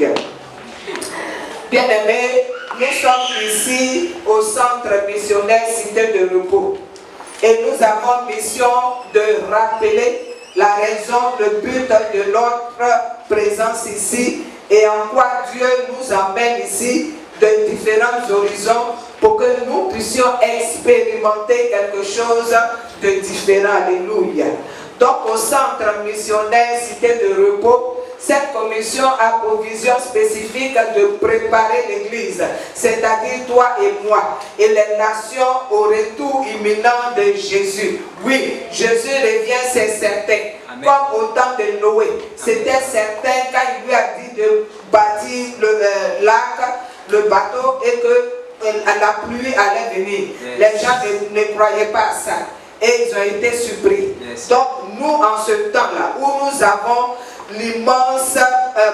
Alléluia. Bien-aimés, nous sommes ici au centre missionnaire Cité de Repos. Et nous avons mission de rappeler la raison, le but de notre présence ici et en quoi Dieu nous emmène ici de différents horizons pour que nous puissions expérimenter quelque chose de différent. Alléluia. Donc au centre missionnaire Cité de Repos, cette commission a pour vision spécifique de préparer l'Église, c'est-à-dire toi et moi, et les nations au retour imminent de Jésus. Oui, Jésus revient, c'est certain. Amen. Comme au temps de Noé, c'était certain quand il lui a dit de bâtir le lac, le bateau, et que la pluie allait venir. Yes. Les gens ne croyaient pas à ça. Et ils ont été surpris. Yes. Donc nous, en ce temps-là, où nous avons l'immense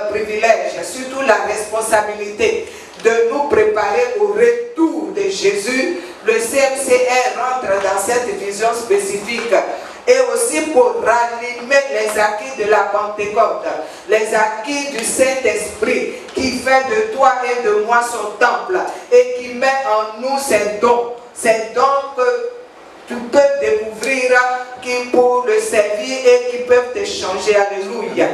privilège, surtout la responsabilité de nous préparer au retour de Jésus, le CMCR rentre dans cette vision spécifique et aussi pour rallumer les acquis de la Pentecôte, les acquis du Saint-Esprit qui fait de toi et de moi son temple et qui met en nous ses dons que tu peux découvrir qui pour le servir et qui peuvent te changer. Alléluia.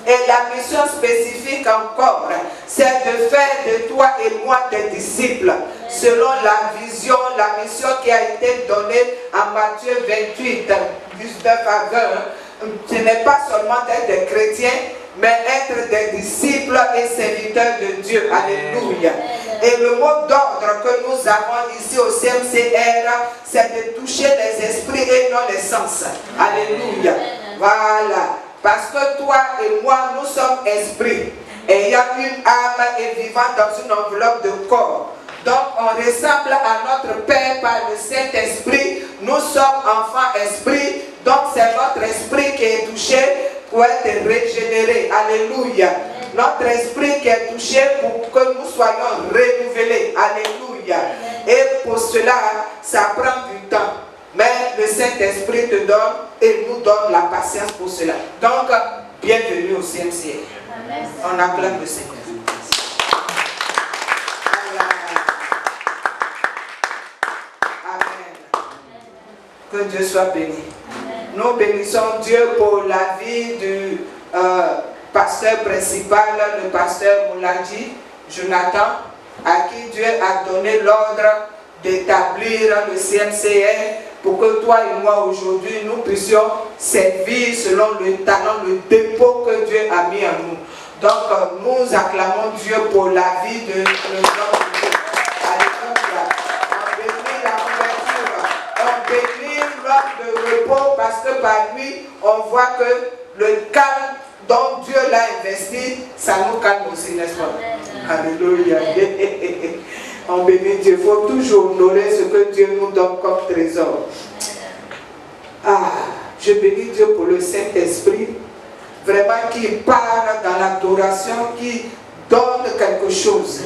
Et la mission spécifique encore, c'est de faire de toi et moi des disciples selon la vision, la mission qui a été donnée en Matthieu 28, 19 à 20. Ce n'est pas seulement d'être des chrétiens, mais être des disciples et serviteurs de Dieu. Alléluia. Et le mot d'ordre que nous avons ici au CMCR, c'est de toucher les esprits et non les sens. Alléluia. Voilà. Parce que toi et moi, nous sommes esprits. Et il y a une âme et vivant dans une enveloppe de corps. Donc on ressemble à notre Père par le Saint-Esprit. Nous sommes enfants esprits. Donc c'est notre esprit qui est touché pour être régénéré. Alléluia. Notre esprit qui est touché pour que nous soyons renouvelés. Alléluia. Et pour cela, ça prend du temps. Mais le Saint-Esprit te donne et nous donne la patience pour cela. Donc, bienvenue au CMCR. On acclame le Seigneur. Amen. Que Dieu soit béni. Nous bénissons Dieu pour la vie du pasteur principal, le pasteur Mouladi, Jonathan, à qui Dieu a donné l'ordre d'établir le CMCR pour que toi et moi aujourd'hui nous puissions servir selon le talent, le dépôt que Dieu a mis en nous. Donc nous acclamons Dieu pour la vie de notre Dieu. Alléluia. On bénit la couverture, on bénit l'homme de repos parce que par lui on voit que le calme dont Dieu l'a investi, ça nous calme aussi, n'est-ce pas? Alléluia. On bénit Dieu. Il faut toujours honorer ce que Dieu nous donne comme trésor. Ah, je bénis Dieu pour le Saint-Esprit, vraiment qui part dans l'adoration, qui donne quelque chose.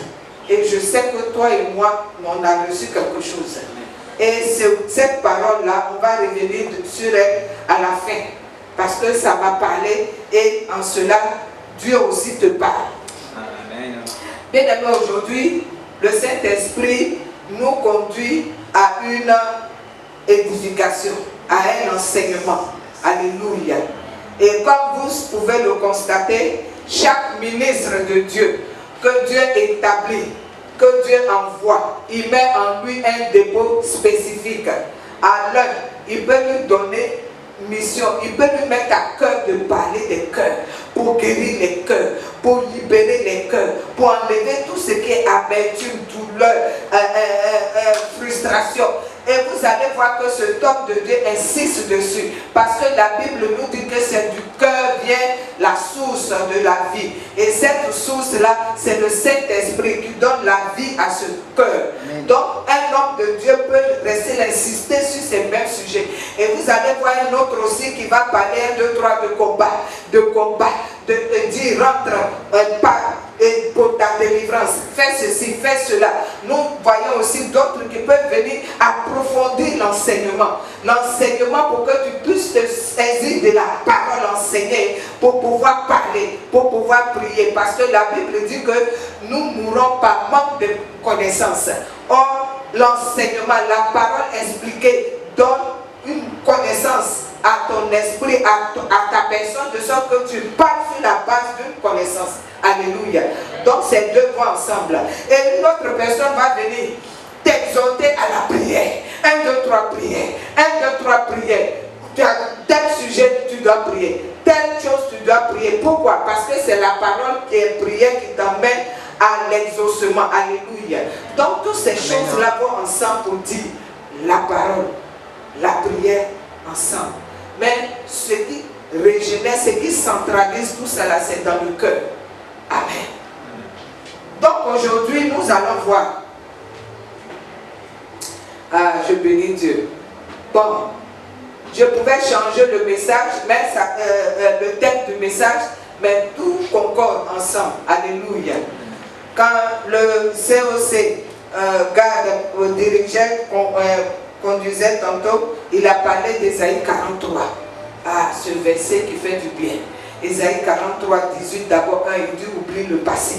Et je sais que toi et moi, on a reçu quelque chose. Et cette parole-là, on va revenir sur elle à la fin. Parce que ça m'a parlé et en cela, Dieu aussi te parle. Amen. Bien aimé, aujourd'hui, le Saint-Esprit nous conduit à une édification, à un enseignement. Alléluia. Et comme vous pouvez le constater, chaque ministre de Dieu, que Dieu établit, que Dieu envoie, il met en lui un dépôt spécifique. À l'un, il peut lui donner mission, il peut lui mettre à cœur de parler des cœurs, pour guérir les cœurs, pour libérer les cœurs, pour enlever tout ce qui est amertume, douleur, frustration. Et vous allez voir que cet homme de Dieu insiste dessus. Parce que la Bible nous dit que c'est du cœur vient la source de la vie. Et cette source-là, c'est le Saint-Esprit qui donne la vie à ce cœur. Donc, un homme de Dieu peut rester insister sur ces mêmes sujets. Et vous allez voir un autre aussi qui va parler 1, 2, 3 de combat, de dire rentre pas et pour ta délivrance, fais ceci, fais cela. Nous voyons aussi d'autres qui peuvent venir approfondir l'enseignement. L'enseignement pour que tu puisses saisir de la parole enseignée pour pouvoir parler, pour pouvoir prier. Parce que la Bible dit que nous mourrons par manque de connaissances. Or, l'enseignement, la parole expliquée donne une connaissance à ton esprit, à ta personne, de sorte que tu parles sur la base d'une connaissance. Alléluia. Donc, ces deux vont ensemble. Et une autre personne va venir t'exhorter à la prière. 1, 2, 3 prières. 1, 2, 3 prières. Tu as tel sujet, tu dois prier. Telle chose, tu dois prier. Pourquoi? Parce que c'est la parole qui est prière qui t'emmène à l'exaucement. Alléluia. Donc, toutes ces choses-là vont ensemble pour dire la parole, la prière ensemble. Mais ce qui régénère, ce qui centralise tout cela, c'est dans le cœur. Amen. Donc aujourd'hui, nous allons voir. Ah, je bénis Dieu. Bon, je pouvais changer le message, mais le thème du message, mais tout concorde ensemble. Alléluia. Quand le COC garde dirigeait, conduisait tantôt, il a parlé d'Ésaïe 43. Ah, ce verset qui fait du bien. Ésaïe 43, 18, d'abord, il dit oublie le passé,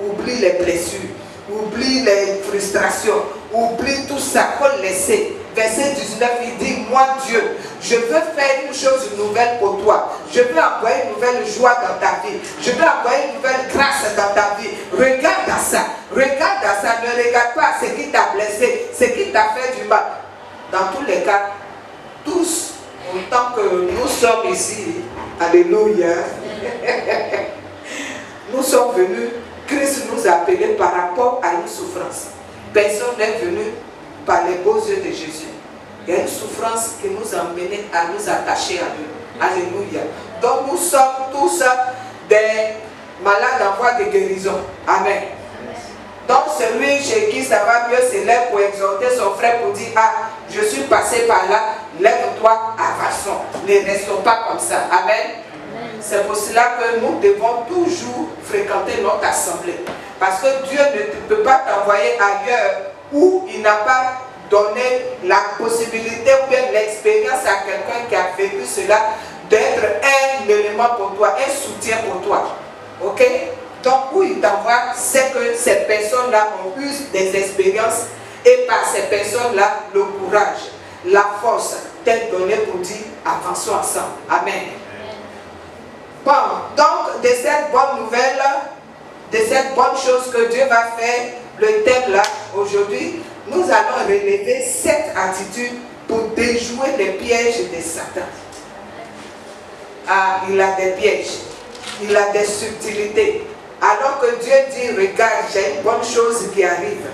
oublie les blessures, oublie les frustrations, oublie tout ça, faut laisser. Verset 19, il dit, moi Dieu, je veux faire une chose nouvelle pour toi. Je veux envoyer une nouvelle joie dans ta vie. Je veux envoyer une nouvelle grâce dans ta vie. Regarde à ça, regarde à ça. Ne regarde pas ce qui t'a blessé, ce qui t'a fait du mal. Dans tous les cas, tous, autant que nous sommes ici, alléluia, nous sommes venus, Christ nous a appelés par rapport à une souffrance. Personne n'est venu par les beaux yeux de Jésus. Il y a une souffrance qui nous a amenés à nous attacher à lui. Alléluia. Donc nous sommes tous des malades en voie de guérison. Amen. Donc celui chez qui ça va mieux se lève pour exhorter son frère pour dire, ah, je suis passé par là, lève-toi, avançons. Ne restons pas comme ça. Amen. C'est pour cela que nous devons toujours fréquenter notre assemblée. Parce que Dieu ne peut pas t'envoyer ailleurs où il n'a pas donné la possibilité ou bien l'expérience à quelqu'un qui a vécu cela d'être un élément pour toi, un soutien pour toi. Ok? Donc où il t'envoie, c'est que ces personnes-là ont eu des expériences et par ces personnes-là, le courage, la force t'est donné pour dire avançons ensemble. Amen. Bon, donc de cette bonne nouvelle, de cette bonne chose que Dieu va faire, le thème là, aujourd'hui, nous allons relever cette attitude pour déjouer les pièges de Satan. Ah, il a des pièges, il a des subtilités. Alors que Dieu dit, regarde, j'ai une bonne chose qui arrive.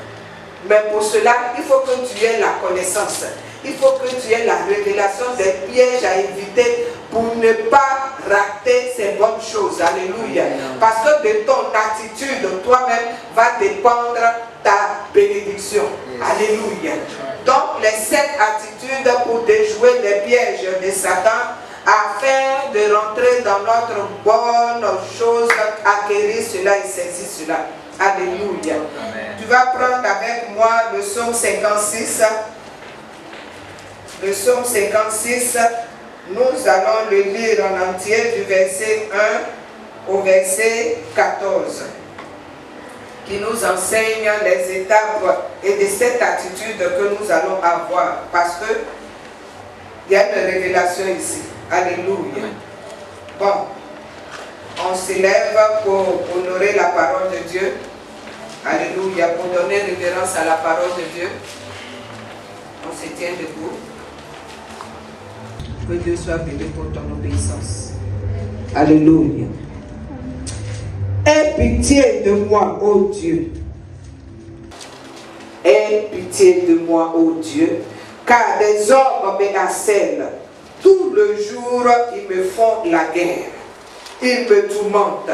Mais pour cela, il faut que tu aies la connaissance. Il faut que tu aies la révélation des pièges à éviter pour ne pas rater ces bonnes choses. Alléluia. Parce que de ton attitude, toi-même, va dépendre ta bénédiction. Alléluia. Donc, les 7 attitudes pour déjouer les pièges de Satan, afin de rentrer dans notre bonne chose, acquérir cela et saisir cela. Alléluia. Amen. Tu vas prendre avec moi le psaume 56. Le psaume 56, nous allons le lire en entier du verset 1 au verset 14, qui nous enseigne les étapes et de cette attitude que nous allons avoir, parce que il y a une révélation ici. Alléluia. Bon, on s'élève pour honorer la parole de Dieu. Alléluia. Pour donner révérence à la parole de Dieu. On se tient debout. Que Dieu soit béni pour ton obéissance. Alléluia. Aie pitié de moi, ô Dieu. Aie pitié de moi, ô Dieu. Car des hommes me harcèlent. Tout le jour, ils me font la guerre. Ils me tourmentent.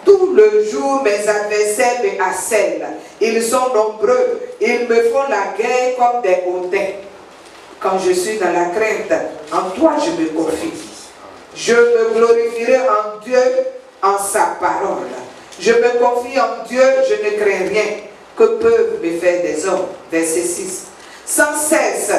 Tout le jour, mes adversaires me harcèlent. Ils sont nombreux. Ils me font la guerre comme des hautains. Quand je suis dans la crainte, en toi je me confie. Je me glorifierai en Dieu, en sa parole. Je me confie en Dieu, je ne crains rien. Que peuvent me faire des hommes? Verset 6. Sans cesse,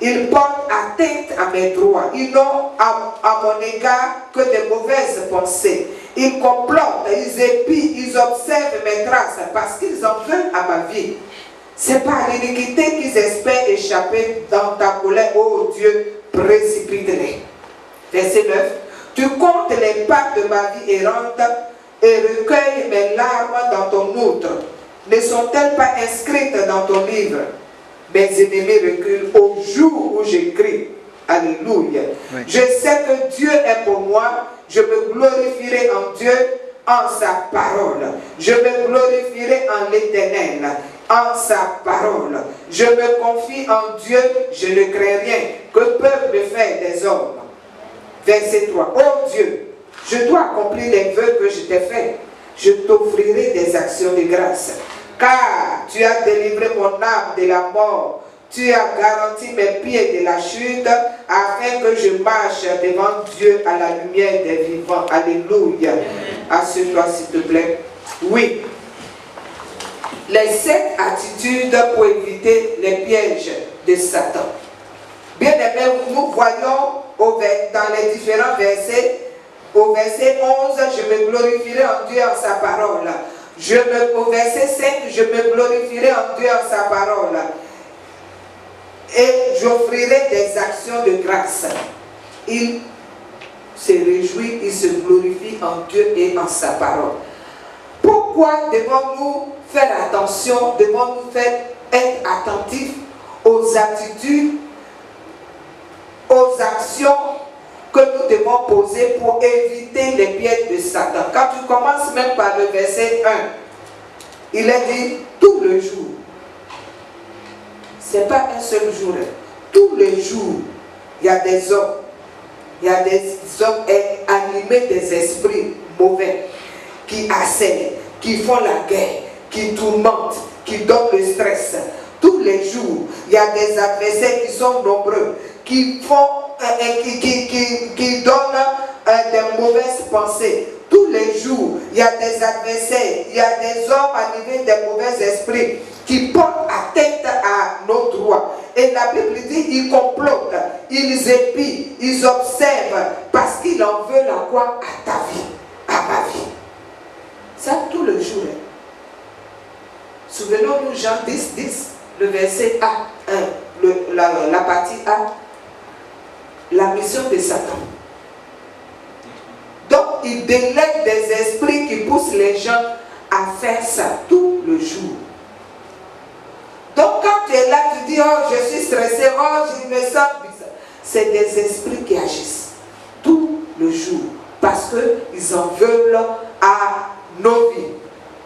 Ils portent atteinte à mes droits. Ils n'ont à mon égard que de mauvaises pensées. Ils complotent, ils épient, ils observent mes traces parce qu'ils en veulent à ma vie. C'est par l'iniquité qu'ils espèrent échapper dans ta colère, ô Dieu, précipite-les. Verset 9. Tu comptes les pas de ma vie errante et recueilles mes larmes dans ton outre. Ne sont-elles pas inscrites dans ton livre? Mes ennemis reculent au jour où j'écris. Alléluia. Oui. Je sais que Dieu est pour moi. Je me glorifierai en Dieu, en sa parole. Je me glorifierai en l'Éternel, en sa parole. Je me confie en Dieu, je ne crains rien. Que peuvent me faire des hommes? Verset 3. Oh Dieu, je dois accomplir les vœux que je t'ai faits. Je t'offrirai des actions de grâce. Car tu as délivré mon âme de la mort. Tu as garanti mes pieds de la chute afin que je marche devant Dieu à la lumière des vivants. Alléluia. Assieds-toi s'il te plaît. Oui. Les 7 attitudes pour éviter les pièges de Satan. Bien aimé, nous voyons dans les différents versets, au verset 11, je me glorifierai en Dieu en sa parole. Au verset 5, je me glorifierai en Dieu en sa parole. Et j'offrirai des actions de grâce. Il se réjouit, il se glorifie en Dieu et en sa parole. Pourquoi devons-nous faire attention, devons-nous être attentifs aux attitudes, aux actions que nous devons poser pour éviter les pièges de Satan? Quand tu commences même par le verset 1, il est dit tout le jour. Ce n'est pas un seul jour. Tous les jours, il y a des hommes. Il y a des hommes animés des esprits mauvais qui harcèlent, qui font la guerre, qui tourmentent, qui donnent le stress. Tous les jours, il y a des adversaires qui sont nombreux, qui donnent des mauvaises pensées. Tous les jours, il y a des adversaires, il y a des hommes animés des mauvais esprits qui portent atteinte à nos droits. Et la Bible dit, ils complotent, ils épient, ils observent, parce qu'ils en veulent à quoi? À ta vie, à ma vie. Ça, tout le jour. Souvenons-nous, Jean 10, 10, le verset A1, la partie A, la mission de Satan. Donc, il délègue des esprits qui poussent les gens à faire ça tout le jour. Donc, quand tu es là, tu dis, oh, je suis stressé, oh, je me sens bizarre. C'est des esprits qui agissent tout le jour parce qu'ils en veulent à nos vies.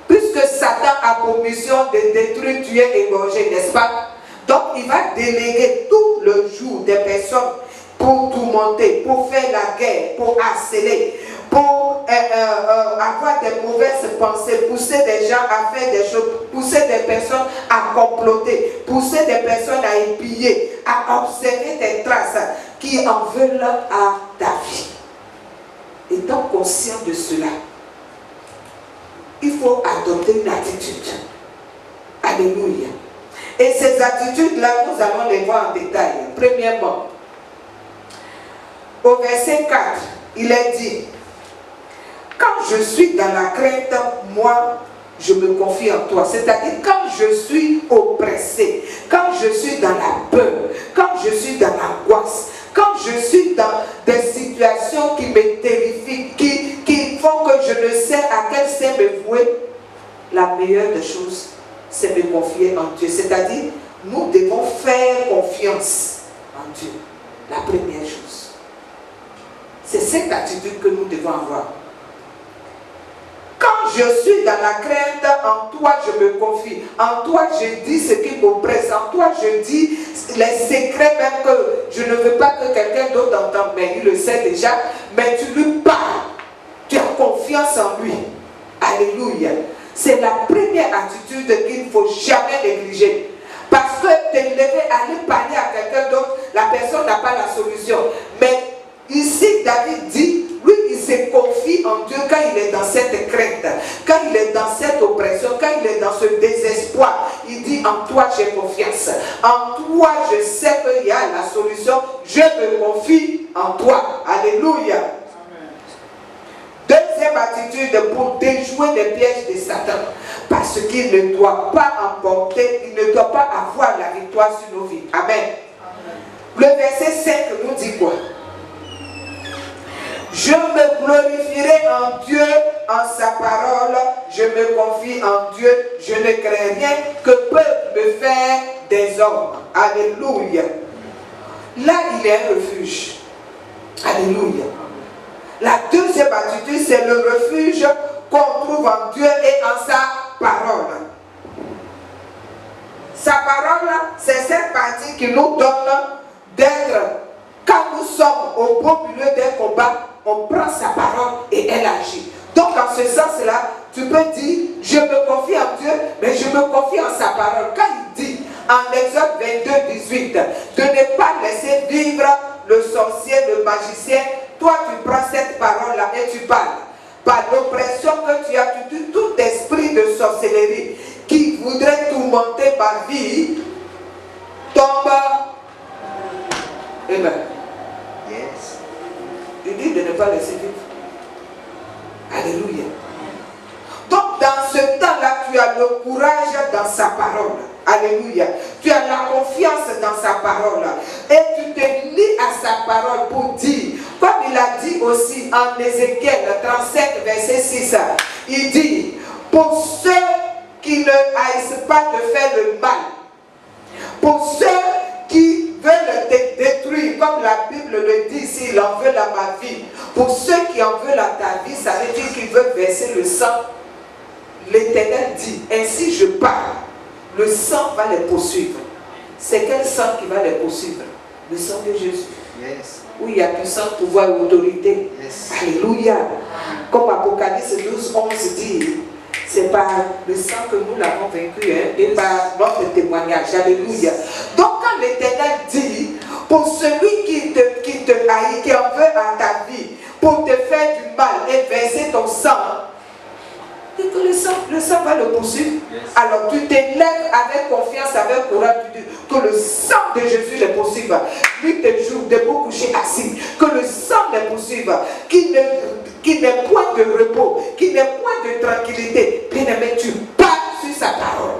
Puisque Satan a pour mission de détruire, tuer, égorger, n'est-ce pas? Donc, il va déléguer tout le jour des personnes pour tourmenter, pour faire la guerre, pour harceler, pour avoir des mauvaises pensées, pousser des gens à faire des choses, pousser des personnes à comploter, pousser des personnes à épier, à observer des traces qui en veulent à ta vie. Étant conscient de cela, il faut adopter une attitude. Alléluia. Et ces attitudes-là, nous allons les voir en détail. Premièrement, au verset 4, il est dit, quand je suis dans la crainte, moi, je me confie en toi. C'est-à-dire quand je suis oppressé, quand je suis dans la peur, quand je suis dans l'angoisse, quand je suis dans des situations qui me terrifient, qui font que je ne sais à quel sein me vouer, la meilleure des choses, c'est de confier en Dieu. C'est-à-dire, nous devons faire confiance en Dieu. La première chose. C'est cette attitude que nous devons avoir. Quand je suis dans la crainte, en toi je me confie. En toi je dis ce qui m'oppresse. En toi je dis les secrets même que je ne veux pas que quelqu'un d'autre entende. Mais il le sait déjà. Mais tu lui parles. Tu as confiance en lui. Alléluia. C'est la première attitude qu'il ne faut jamais négliger. Parce que te lever, aller parler à quelqu'un d'autre, la personne n'a pas la solution. Mais ici, David dit, lui, il se confie en Dieu quand il est dans cette crainte, quand il est dans cette oppression, quand il est dans ce désespoir. Il dit, en toi, j'ai confiance. En toi, je sais qu'il y a la solution. Je me confie en toi. Alléluia. Deuxième attitude pour déjouer les pièges de Satan. Parce qu'il ne doit pas emporter, il ne doit pas avoir la victoire sur nos vies. Amen. Le verset 5 nous dit quoi? Je me glorifierai en Dieu, en sa parole, je me confie en Dieu, je ne crains rien que peuvent me faire des hommes. Alléluia. Là, il y a un refuge. Alléluia. La deuxième attitude, c'est le refuge qu'on trouve en Dieu et en sa parole. Sa parole, c'est cette partie qui nous donne d'être, quand nous sommes au beau milieu d'un combat, on prend sa parole et elle agit. Donc, en ce sens-là, tu peux dire, je me confie en Dieu, mais je me confie en sa parole. Quand il dit, en Exode 22, 18, de ne pas laisser vivre le sorcier, le magicien, toi, tu prends cette parole-là et tu parles. Par l'oppression que tu as, tu dis, tout esprit de sorcellerie qui voudrait tourmenter ma vie, tombe. Amen. Yes. Il dit de ne pas laisser vivre. Alléluia. Donc, dans ce temps-là, tu as le courage dans sa parole. Alléluia. Tu as la confiance dans sa parole. Et tu te lis à sa parole pour dire, comme il a dit aussi en Ézéchiel 37, verset 6, il dit, pour ceux qui ne haïssent pas de faire le mal, pour ceux qui veulent te détruire, comme la Bible le dit ici, il en veut à ma vie, pour ceux qui en veulent à ta vie, ça veut dire qu'ils veulent verser le sang. L'Éternel dit, ainsi je parle, le sang va les poursuivre. C'est quel sang qui va les poursuivre? Le sang de Jésus. Yes. Où il y a puissance, pouvoir et autorité. Yes. Alléluia. Comme Apocalypse 12, 11 dit, c'est par le sang que nous l'avons vaincu, hein, et par notre témoignage. Alléluia. Donc quand l'Éternel dit, pour celui qui te haït, qui en veut à ta vie, pour te faire du mal et verser ton sang, et que le sang va le poursuivre. Yes. Alors tu t'élèves avec confiance, avec courage, tu dis que le sang de Jésus les poursuive. Nuit et jour, debout, couché, assis. Que le sang les poursuive. Qu'il n'ait point de repos, qu'il n'ait point de tranquillité. Bien-aimé, tu pars sur sa parole.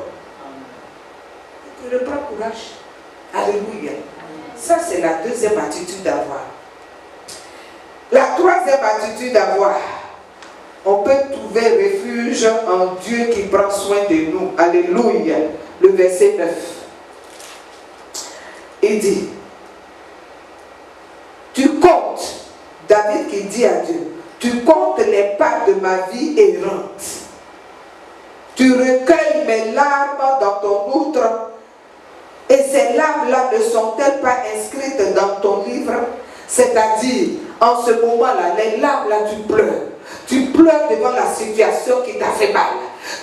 Tu reprends courage. Alléluia. Ça, c'est la deuxième attitude à avoir. La troisième attitude à avoir. On peut trouver refuge en Dieu qui prend soin de nous. Alléluia. Le verset 9. Il dit, tu comptes, David qui dit à Dieu, tu comptes les pas de ma vie errante. Tu recueilles mes larmes dans ton outre. Et ces larmes-là ne sont-elles pas inscrites dans ton livre? C'est-à-dire, en ce moment-là, les larmes-là, tu pleures. Tu pleures devant la situation qui t'a fait mal.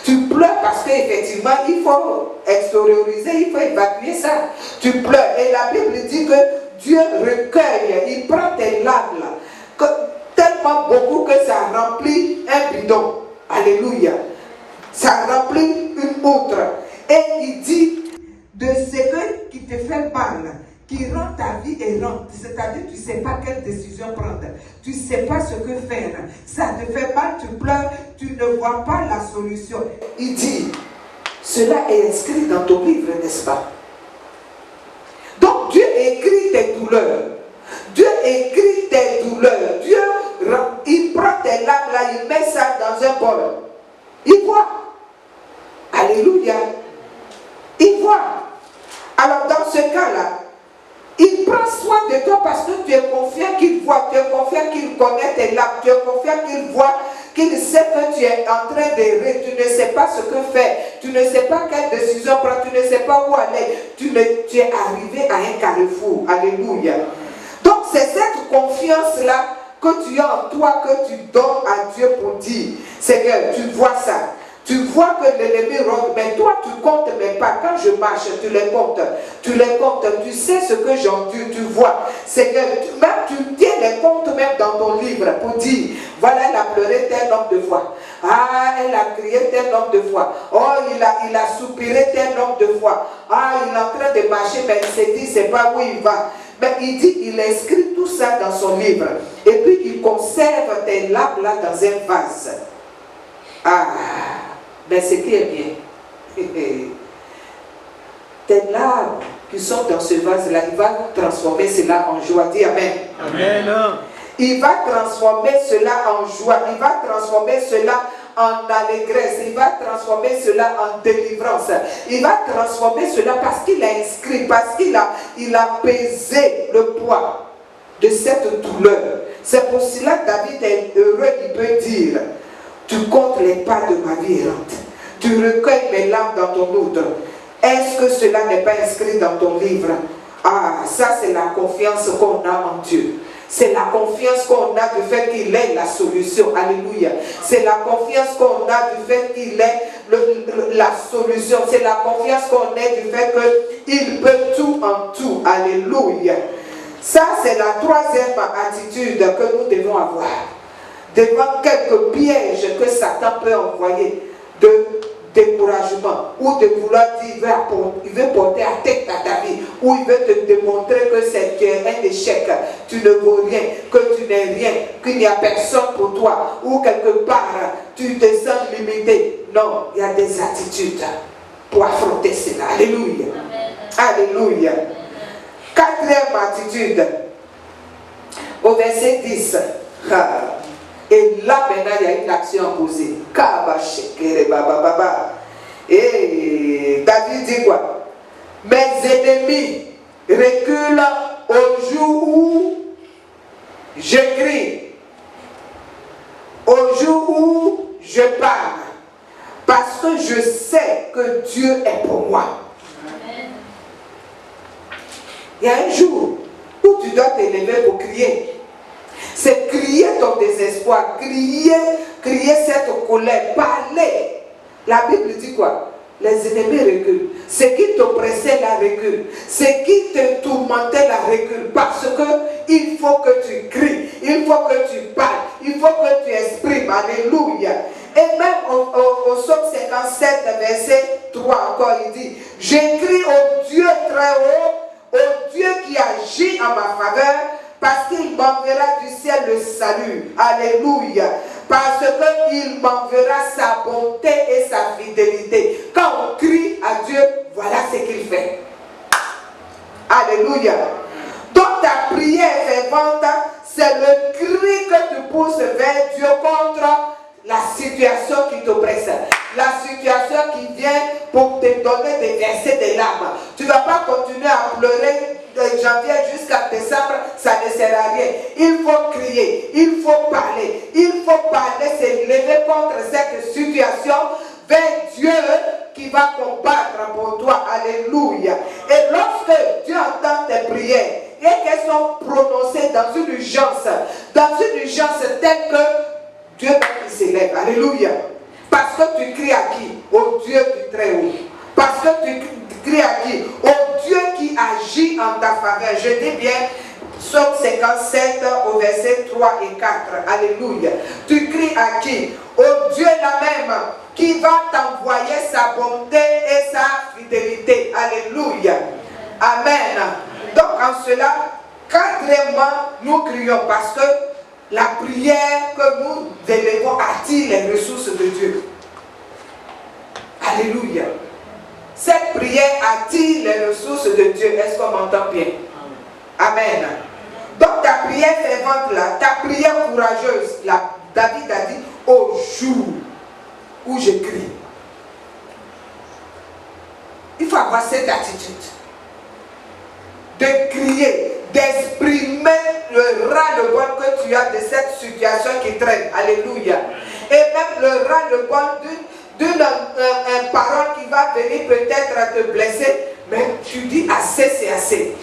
Tu pleures parce qu'effectivement, il faut extérioriser, il faut évacuer ça. Tu pleures. Et la Bible dit que Dieu recueille, il prend tes larmes là, tellement beaucoup que ça remplit un bidon. Alléluia. Ça remplit une outre. Et il dit, de ce qui te fait mal, qui rend ta vie errante, c'est-à-dire tu ne sais pas quelle décision prendre, tu ne sais pas ce que faire, ça te fait mal, tu pleures, tu ne vois pas la solution. Il dit, cela est inscrit dans ton livre, n'est-ce pas? Donc Dieu écrit tes douleurs, Dieu écrit tes douleurs, Dieu, il prend tes larmes là, il met ça dans un bol, il voit. Alléluia. Il voit. Alors dans ce cas-là, il prend soin de toi parce que tu es confiant qu'il voit, tu es confiant qu'il connaît tes larmes, tu es confiant qu'il voit, qu'il sait que tu es en train d'errer, tu ne sais pas ce que faire, tu ne sais pas quelle décision prendre, tu ne sais pas où aller, tu es arrivé à un carrefour. Alléluia. Donc c'est cette confiance-là que tu as en toi, que tu donnes à Dieu pour dire, Seigneur, tu vois ça. Tu vois que l'ennemi rôde, mais toi tu comptes mes pas. Quand je marche, tu les comptes. Tu les comptes. Tu sais ce que j'endure, tu vois. C'est que même tu tiens les comptes même dans ton livre pour dire, voilà, elle a pleuré tel nombre de fois. Ah, elle a crié tel nombre de fois. Oh, il a soupiré tel nombre de fois. Ah, il est en train de marcher, mais il s'est dit, c'est pas où il va. Mais il dit, il inscrit tout ça dans son livre. Et puis il conserve tes larmes là dans un vase. Ah, mais ce qui est bien, tes larmes qui sont dans ce vase-là, il va transformer cela en joie. Dis Amen. Amen. Il va transformer cela en joie. Il va transformer cela en allégresse. Il va transformer cela en délivrance. Il va transformer cela parce qu'il a inscrit, parce qu'il a pesé le poids de cette douleur. C'est pour cela que David est heureux. Il peut dire, tu comptes les pas de ma vie errante. Tu recueilles mes larmes dans ton outre. Est-ce que cela n'est pas inscrit dans ton livre? Ah, ça c'est la confiance qu'on a en Dieu. C'est la confiance qu'on a du fait qu'il est la solution. Alléluia. C'est la confiance qu'on a du fait qu'il est la solution. C'est la confiance qu'on a du fait qu'il peut tout en tout. Alléluia. Ça c'est la troisième attitude que nous devons avoir. Devant quelques pièges que Satan peut envoyer de découragement ou de vouloir dire il veut porter atteinte à ta vie ou il veut te démontrer que c'est un échec, tu ne vaux rien, que tu n'es rien, qu'il n'y a personne pour toi ou quelque part tu te sens limité. Non, il y a des attitudes pour affronter cela. Alléluia. Alléluia. Quatrième attitude au verset 10. Et là, maintenant, il y a une action posée. Et David dit quoi? Mes ennemis reculent au jour où je crie, au jour où je parle, parce que je sais que Dieu est pour moi. Amen. Il y a un jour où tu dois t'élever pour crier. C'est crier ton désespoir, crier cette colère, parler. La Bible dit quoi? Les ennemis reculent. Ce qui t'oppressait la recule. Ce qui te tourmentait la recule. Parce que il faut que tu cries, il faut que tu parles, il faut que tu exprimes. Alléluia. Et même au psaume 57, verset 3 encore, il dit, j'écris au Dieu très haut, au Dieu qui agit en ma faveur, parce qu'il m'enverra du ciel le salut. Alléluia. Parce qu'il m'enverra sa bonté et sa fidélité. Quand on crie à Dieu, voilà ce qu'il fait. Alléluia. Donc ta prière fervente, c'est le cri que tu pousses vers Dieu contre la situation qui t'oppresse. La situation qui vient pour te donner des versets des larmes. Tu ne vas pas continuer à pleurer de janvier jusqu'à décembre, ça ne sert à rien. Il faut crier, il faut parler, se lever contre cette situation vers Dieu qui va combattre pour toi. Alléluia. Et lorsque Dieu entend tes prières et qu'elles sont prononcées dans une urgence telle que Dieu s'élève. Alléluia. Parce que tu cries à qui? Au Dieu du Très-Haut. Parce que tu cries à qui? Au Dieu qui agit en ta faveur. Je dis bien, Psaume 57 au verset 3 et 4. Alléluia. Tu cries à qui? Au Dieu la même qui va t'envoyer sa bonté et sa fidélité. Alléluia. Amen. Donc en cela, quatrièmement, nous crions parce que la prière que nous élevons attire les ressources de Dieu. Alléluia. Cette prière attire les ressources de Dieu. Est-ce qu'on m'entend bien? Amen. Donc ta prière fervente là, ta prière courageuse, là, David a dit, au jour où je crie. Il faut avoir cette attitude de crier, d'exprimer le ras-le-bol que tu as de cette situation qui traîne. Alléluia. Et même le ras-le-bol d'une parole qui va venir peut-être à te blesser, mais tu dis assez, c'est assez.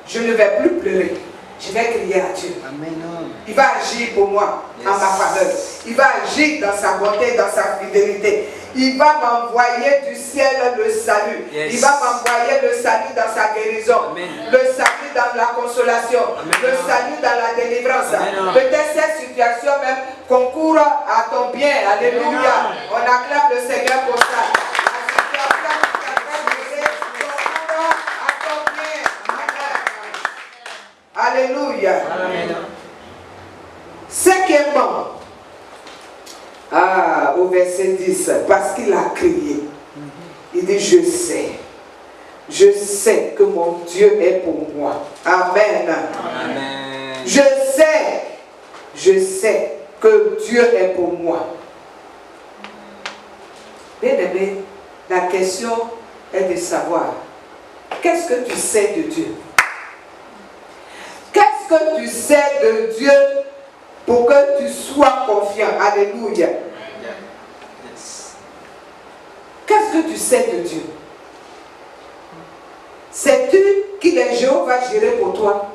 Je ne vais plus pleurer. Je vais crier à Dieu. Amen. Il va agir pour moi en ma faveur. Il va agir dans sa bonté, dans sa fidélité. Il va m'envoyer du ciel le salut. Yes. Il va m'envoyer le salut dans sa guérison. Amen. Le salut dans la consolation. Amen. Le salut dans la délivrance. Amen. Peut-être cette situation même concourt à ton bien. Alléluia. Amen. On acclame le Seigneur pour ça. La situation qui t'appelle concourt à ton bien. Amen. Alléluia. Amen. Cinquièmement, au verset 10, parce qu'il a crié, il dit, je sais que mon Dieu est pour moi. Amen. Amen. Je sais que Dieu est pour moi. Bien aimé, la question est de savoir, qu'est-ce que tu sais de Dieu? Qu'est-ce que tu sais de Dieu pour que tu sois confiant? Alléluia. Qu'est-ce que tu sais de Dieu? Sais-tu qu'il est Jéhovah Jireh pour toi?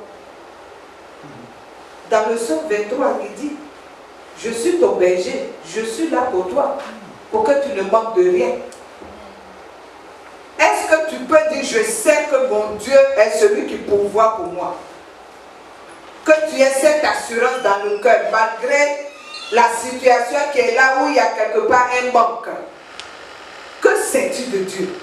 Dans le psaume 23, il dit, je suis ton berger, je suis là pour toi, pour que tu ne manques de rien. Est-ce que tu peux dire, je sais que mon Dieu est celui qui pourvoit pour moi? Que tu aies cette assurance dans le cœur, malgré la situation qui est là où il y a quelque part un manque. Que sais-tu de Dieu?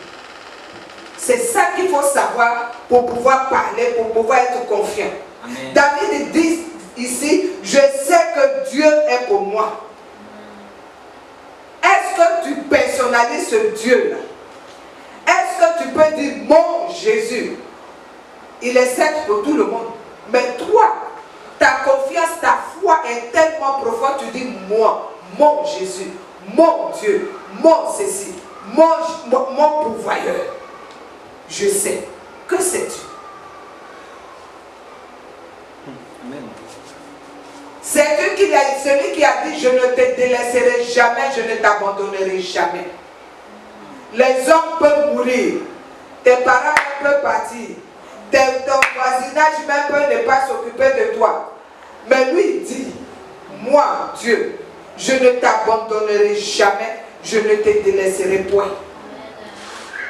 C'est ça qu'il faut savoir pour pouvoir parler, pour pouvoir être confiant. Amen. David dit ici, je sais que Dieu est pour moi. Est-ce que tu personnalises ce Dieu-là? Est-ce que tu peux dire, mon Jésus? Il est certes pour tout le monde. Mais toi, ta confiance, ta foi est tellement profonde, tu dis, moi, mon Jésus, mon Dieu, mon ceci, mon pourvoyeur. Je sais. Que sais-tu? Amen. Sais-tu qu'il y a celui qui a dit, je ne te délaisserai jamais, je ne t'abandonnerai jamais. Les hommes peuvent mourir, tes parents peuvent partir, ton voisinage même peut ne pas s'occuper de toi. Mais lui dit, moi, Dieu, je ne t'abandonnerai jamais, je ne te délaisserai point.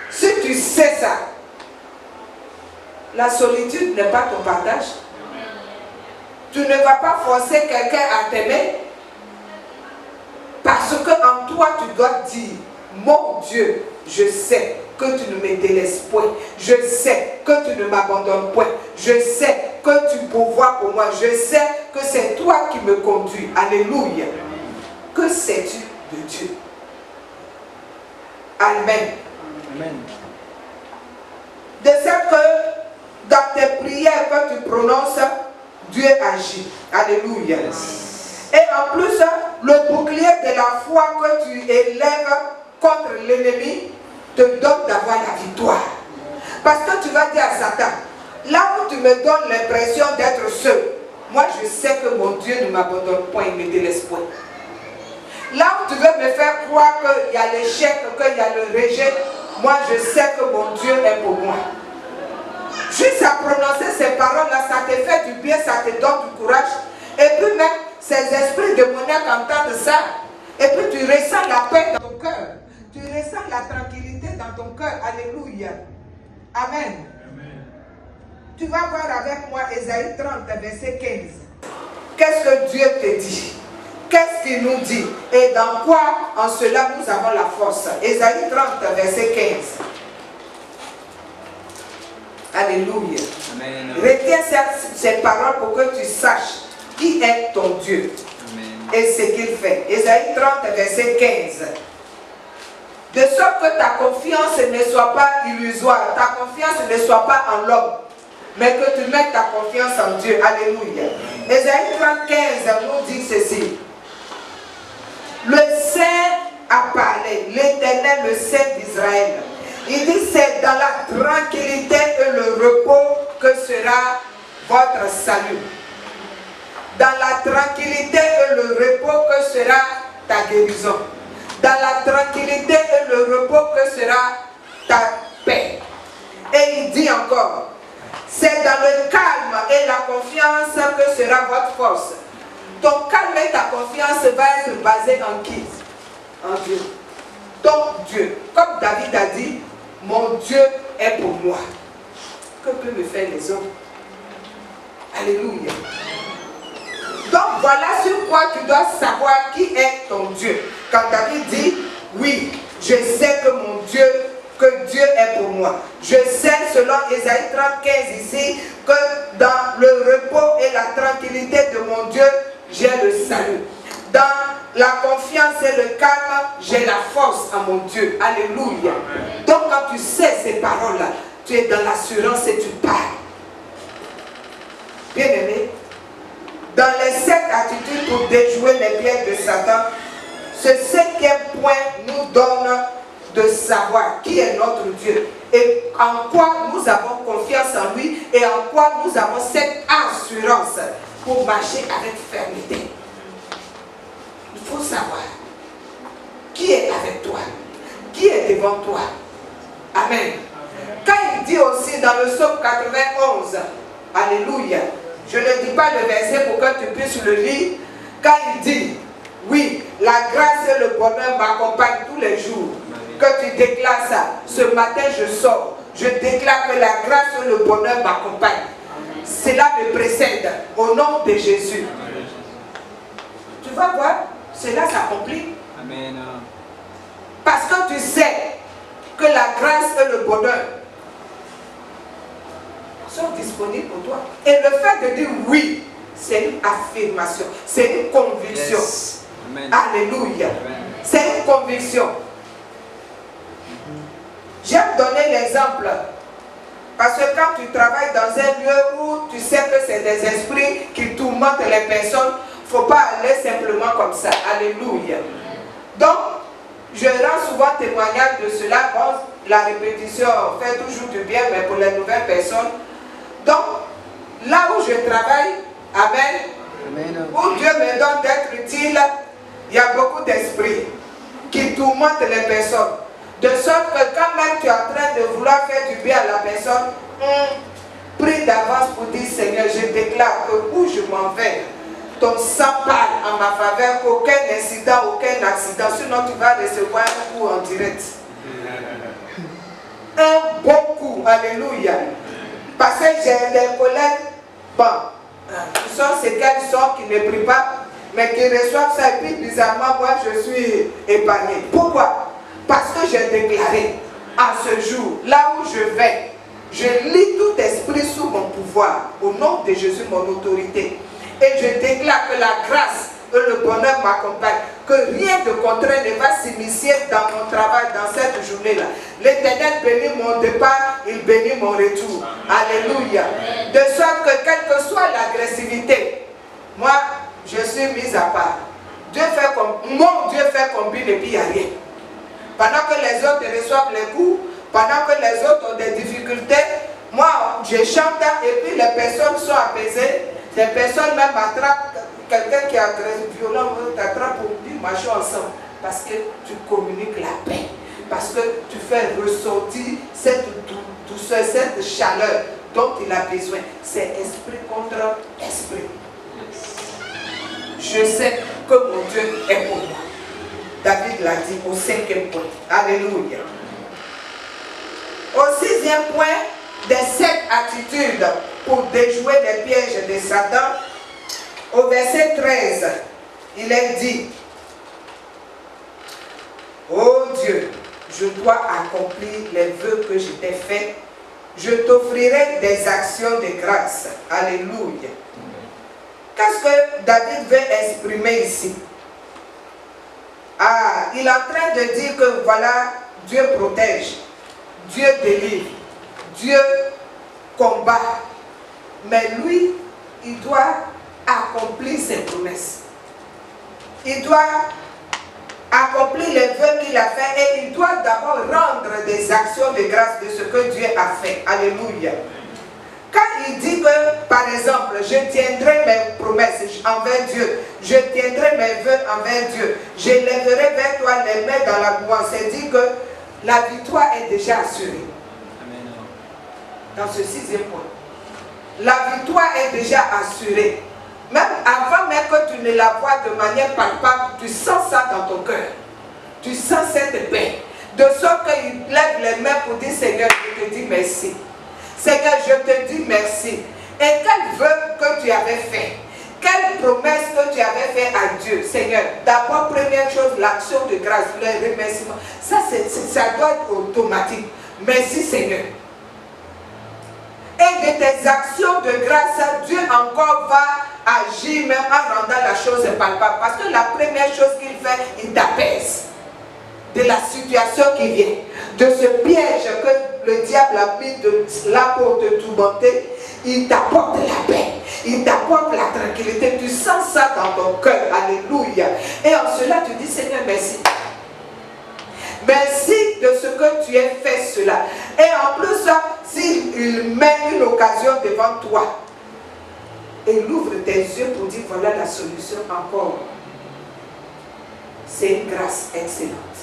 Si tu sais ça, la solitude n'est pas ton partage. Tu ne vas pas forcer quelqu'un à t'aimer parce qu'en toi tu dois dire, mon Dieu, je sais que tu ne me délaisses point. Je sais que tu ne m'abandonnes point. Je sais que tu pourvois pour moi. Je sais que c'est toi qui me conduis. Alléluia. Que sais-tu de Dieu? Amen. Amen. De sorte que dans tes prières que tu prononces, Dieu agit. Alléluia. Yes. Et en plus, le bouclier de la foi que tu élèves contre l'ennemi te donne d'avoir la victoire. Parce que tu vas dire à Satan, là où tu me donnes l'impression d'être seul, moi je sais que mon Dieu ne m'abandonne point, il ne me délaisse point. Là où tu veux me faire croire qu'il y a l'échec, qu'il y a le rejet, moi je sais que mon Dieu est pour moi. Juste à prononcer ces paroles-là, ça te fait du bien, ça te donne du courage. Et puis même, ces esprits démoniaques entendent ça. Et puis tu ressens la paix dans ton cœur. Tu ressens la tranquillité dans ton cœur. Alléluia. Amen. Amen. Tu vas voir avec moi Ésaïe 30, verset 15. Qu'est-ce que Dieu te dit? Qu'est-ce qu'il nous dit? Et dans quoi en cela nous avons la force? Ésaïe 30, verset 15. Alléluia. Amen. Retiens ces paroles pour que tu saches qui est ton Dieu. Amen. Et ce qu'il fait. Ésaïe 30, verset 15. De sorte que ta confiance ne soit pas illusoire, ta confiance ne soit pas en l'homme, mais que tu mettes ta confiance en Dieu. Alléluia. Ésaïe 30, 15 nous dit ceci. Le Saint a parlé, l'Éternel, le Saint d'Israël. Il dit, c'est dans la tranquillité et le repos que sera votre salut. Dans la tranquillité et le repos que sera ta guérison. Dans la tranquillité et le repos que sera ta paix. Et il dit encore, c'est dans le calme et la confiance que sera votre force. Ton calme et ta confiance va être basée en qui? En Dieu. Ton Dieu. Comme David a dit, mon Dieu est pour moi. Que peuvent me faire les hommes? Alléluia. Donc voilà sur quoi tu dois savoir qui est ton Dieu. Quand David dit, oui, je sais que mon Dieu, que Dieu est pour moi. Je sais, selon Ésaïe 35 ici, que dans le repos et la tranquillité de mon Dieu, j'ai le salut. Dans la confiance et le calme, j'ai la force à mon Dieu. Alléluia. Donc quand tu sais ces paroles-là, tu es dans l'assurance et tu parles. Bien aimé, dans les 7 attitudes pour déjouer les pièges de Satan, ce 5e point nous donne de savoir qui est notre Dieu et en quoi nous avons confiance en lui et en quoi nous avons cette assurance pour marcher avec fermeté. Il faut savoir qui est avec toi, qui est devant toi. Amen. Quand il dit aussi dans le psaume 91, alléluia, je ne dis pas le verset pour que tu puisses le lire, quand il dit, oui, la grâce et le bonheur m'accompagnent tous les jours, que tu déclares ça. Ce matin je sors, je déclare que la grâce et le bonheur m'accompagnent. Cela me précède au nom de Jésus. Tu vas voir, cela s'accomplit. Amen. Parce que tu sais que la grâce et le bonheur sont disponibles pour toi. Et le fait de dire oui, c'est une affirmation, c'est une conviction. Yes. Amen. Alléluia. Amen. C'est une conviction. J'aime donner l'exemple. Parce que quand tu travailles dans un lieu où tu sais que c'est des esprits qui tourmentent les personnes, il ne faut pas aller simplement comme ça. Alléluia. Donc, je rends souvent témoignage de cela. Bon, la répétition fait toujours du bien, mais pour les nouvelles personnes. Donc, là où je travaille, amen, Amen. où Dieu me donne d'être utile, il y a beaucoup d'esprits qui tourmentent les personnes. De sorte que quand même tu es en train de vouloir faire du bien à la personne, prie d'avance pour dire, Seigneur, je déclare que où je m'en vais, ton sang parle en ma faveur, qu'aucun incident, aucun accident, sinon tu vas recevoir un coup en direct. Un bon coup, alléluia. Parce que j'ai des collègues, bon, qui sont ces qu'elles sont, qui ne prient pas, mais qui reçoivent ça, et puis bizarrement, moi je suis épargné. Pourquoi? Parce que j'ai déclaré, à ce jour, là où je vais, je lis tout esprit sous mon pouvoir, au nom de Jésus, mon autorité. Et je déclare que la grâce et le bonheur m'accompagnent, que rien de contraire ne va s'initier dans mon travail, dans cette journée-là. L'Éternel bénit mon départ, il bénit mon retour. Alléluia. De sorte que quelle que soit l'agressivité, moi, je suis mise à part. Dieu fait comme, mon Dieu fait combine et puis il n'y a rien. Pendant que les autres reçoivent les coups, pendant que les autres ont des difficultés, moi, je chante et puis les personnes sont apaisées. Les personnes même attrapent, quelqu'un qui est violent t'attrape pour dire marchons ensemble. Parce que tu communiques la paix. Parce que tu fais ressortir cette douceur, cette chaleur dont il a besoin. C'est esprit contre esprit. Je sais que mon Dieu est pour moi. David l'a dit au 5e point. Alléluia. Au 6e point, des 7 attitudes pour déjouer les pièges de Satan, au verset 13, il est dit, ô Dieu, je dois accomplir les vœux que je t'ai faits, je t'offrirai des actions de grâce. Alléluia. Qu'est-ce que David veut exprimer ici? Ah, il est en train de dire que voilà, Dieu protège, Dieu délivre, Dieu combat. Mais lui, il doit accomplir ses promesses. Il doit accomplir les vœux qu'il a fait et il doit d'abord rendre des actions de grâce de ce que Dieu a fait. Alléluia. Quand il dit que, par exemple, je tiendrai mes promesses envers Dieu, je tiendrai mes vœux envers Dieu, je lèverai vers toi les mains dans la louange, c'est dit que la victoire est déjà assurée. Amen. Dans ce 6e point. La victoire est déjà assurée. Même avant même que tu ne la vois de manière palpable, tu sens ça dans ton cœur. Tu sens cette paix. De sorte qu'il lève les mains pour dire, Seigneur, je te dis merci. Seigneur, je te dis merci. Et quel vœu que tu avais fait, quelle promesse que tu avais fait à Dieu, Seigneur. D'abord, première chose, l'action de grâce, le remerciement. Ça doit être automatique. Merci, Seigneur. Et de tes actions de grâce, Dieu encore va agir même en rendant la chose palpable. Parce que la première chose qu'il fait, il t'apaise de la situation qui vient, de ce piège que le diable a mis là pour te tourmenter. Il t'apporte la paix, il t'apporte la tranquillité. Tu sens ça dans ton cœur. Alléluia. Et en cela, tu dis, Seigneur, merci. Merci de ce que tu as fait cela. Et en plus, s'il met une occasion devant toi, il ouvre tes yeux pour dire, voilà la solution encore. C'est une grâce excellente.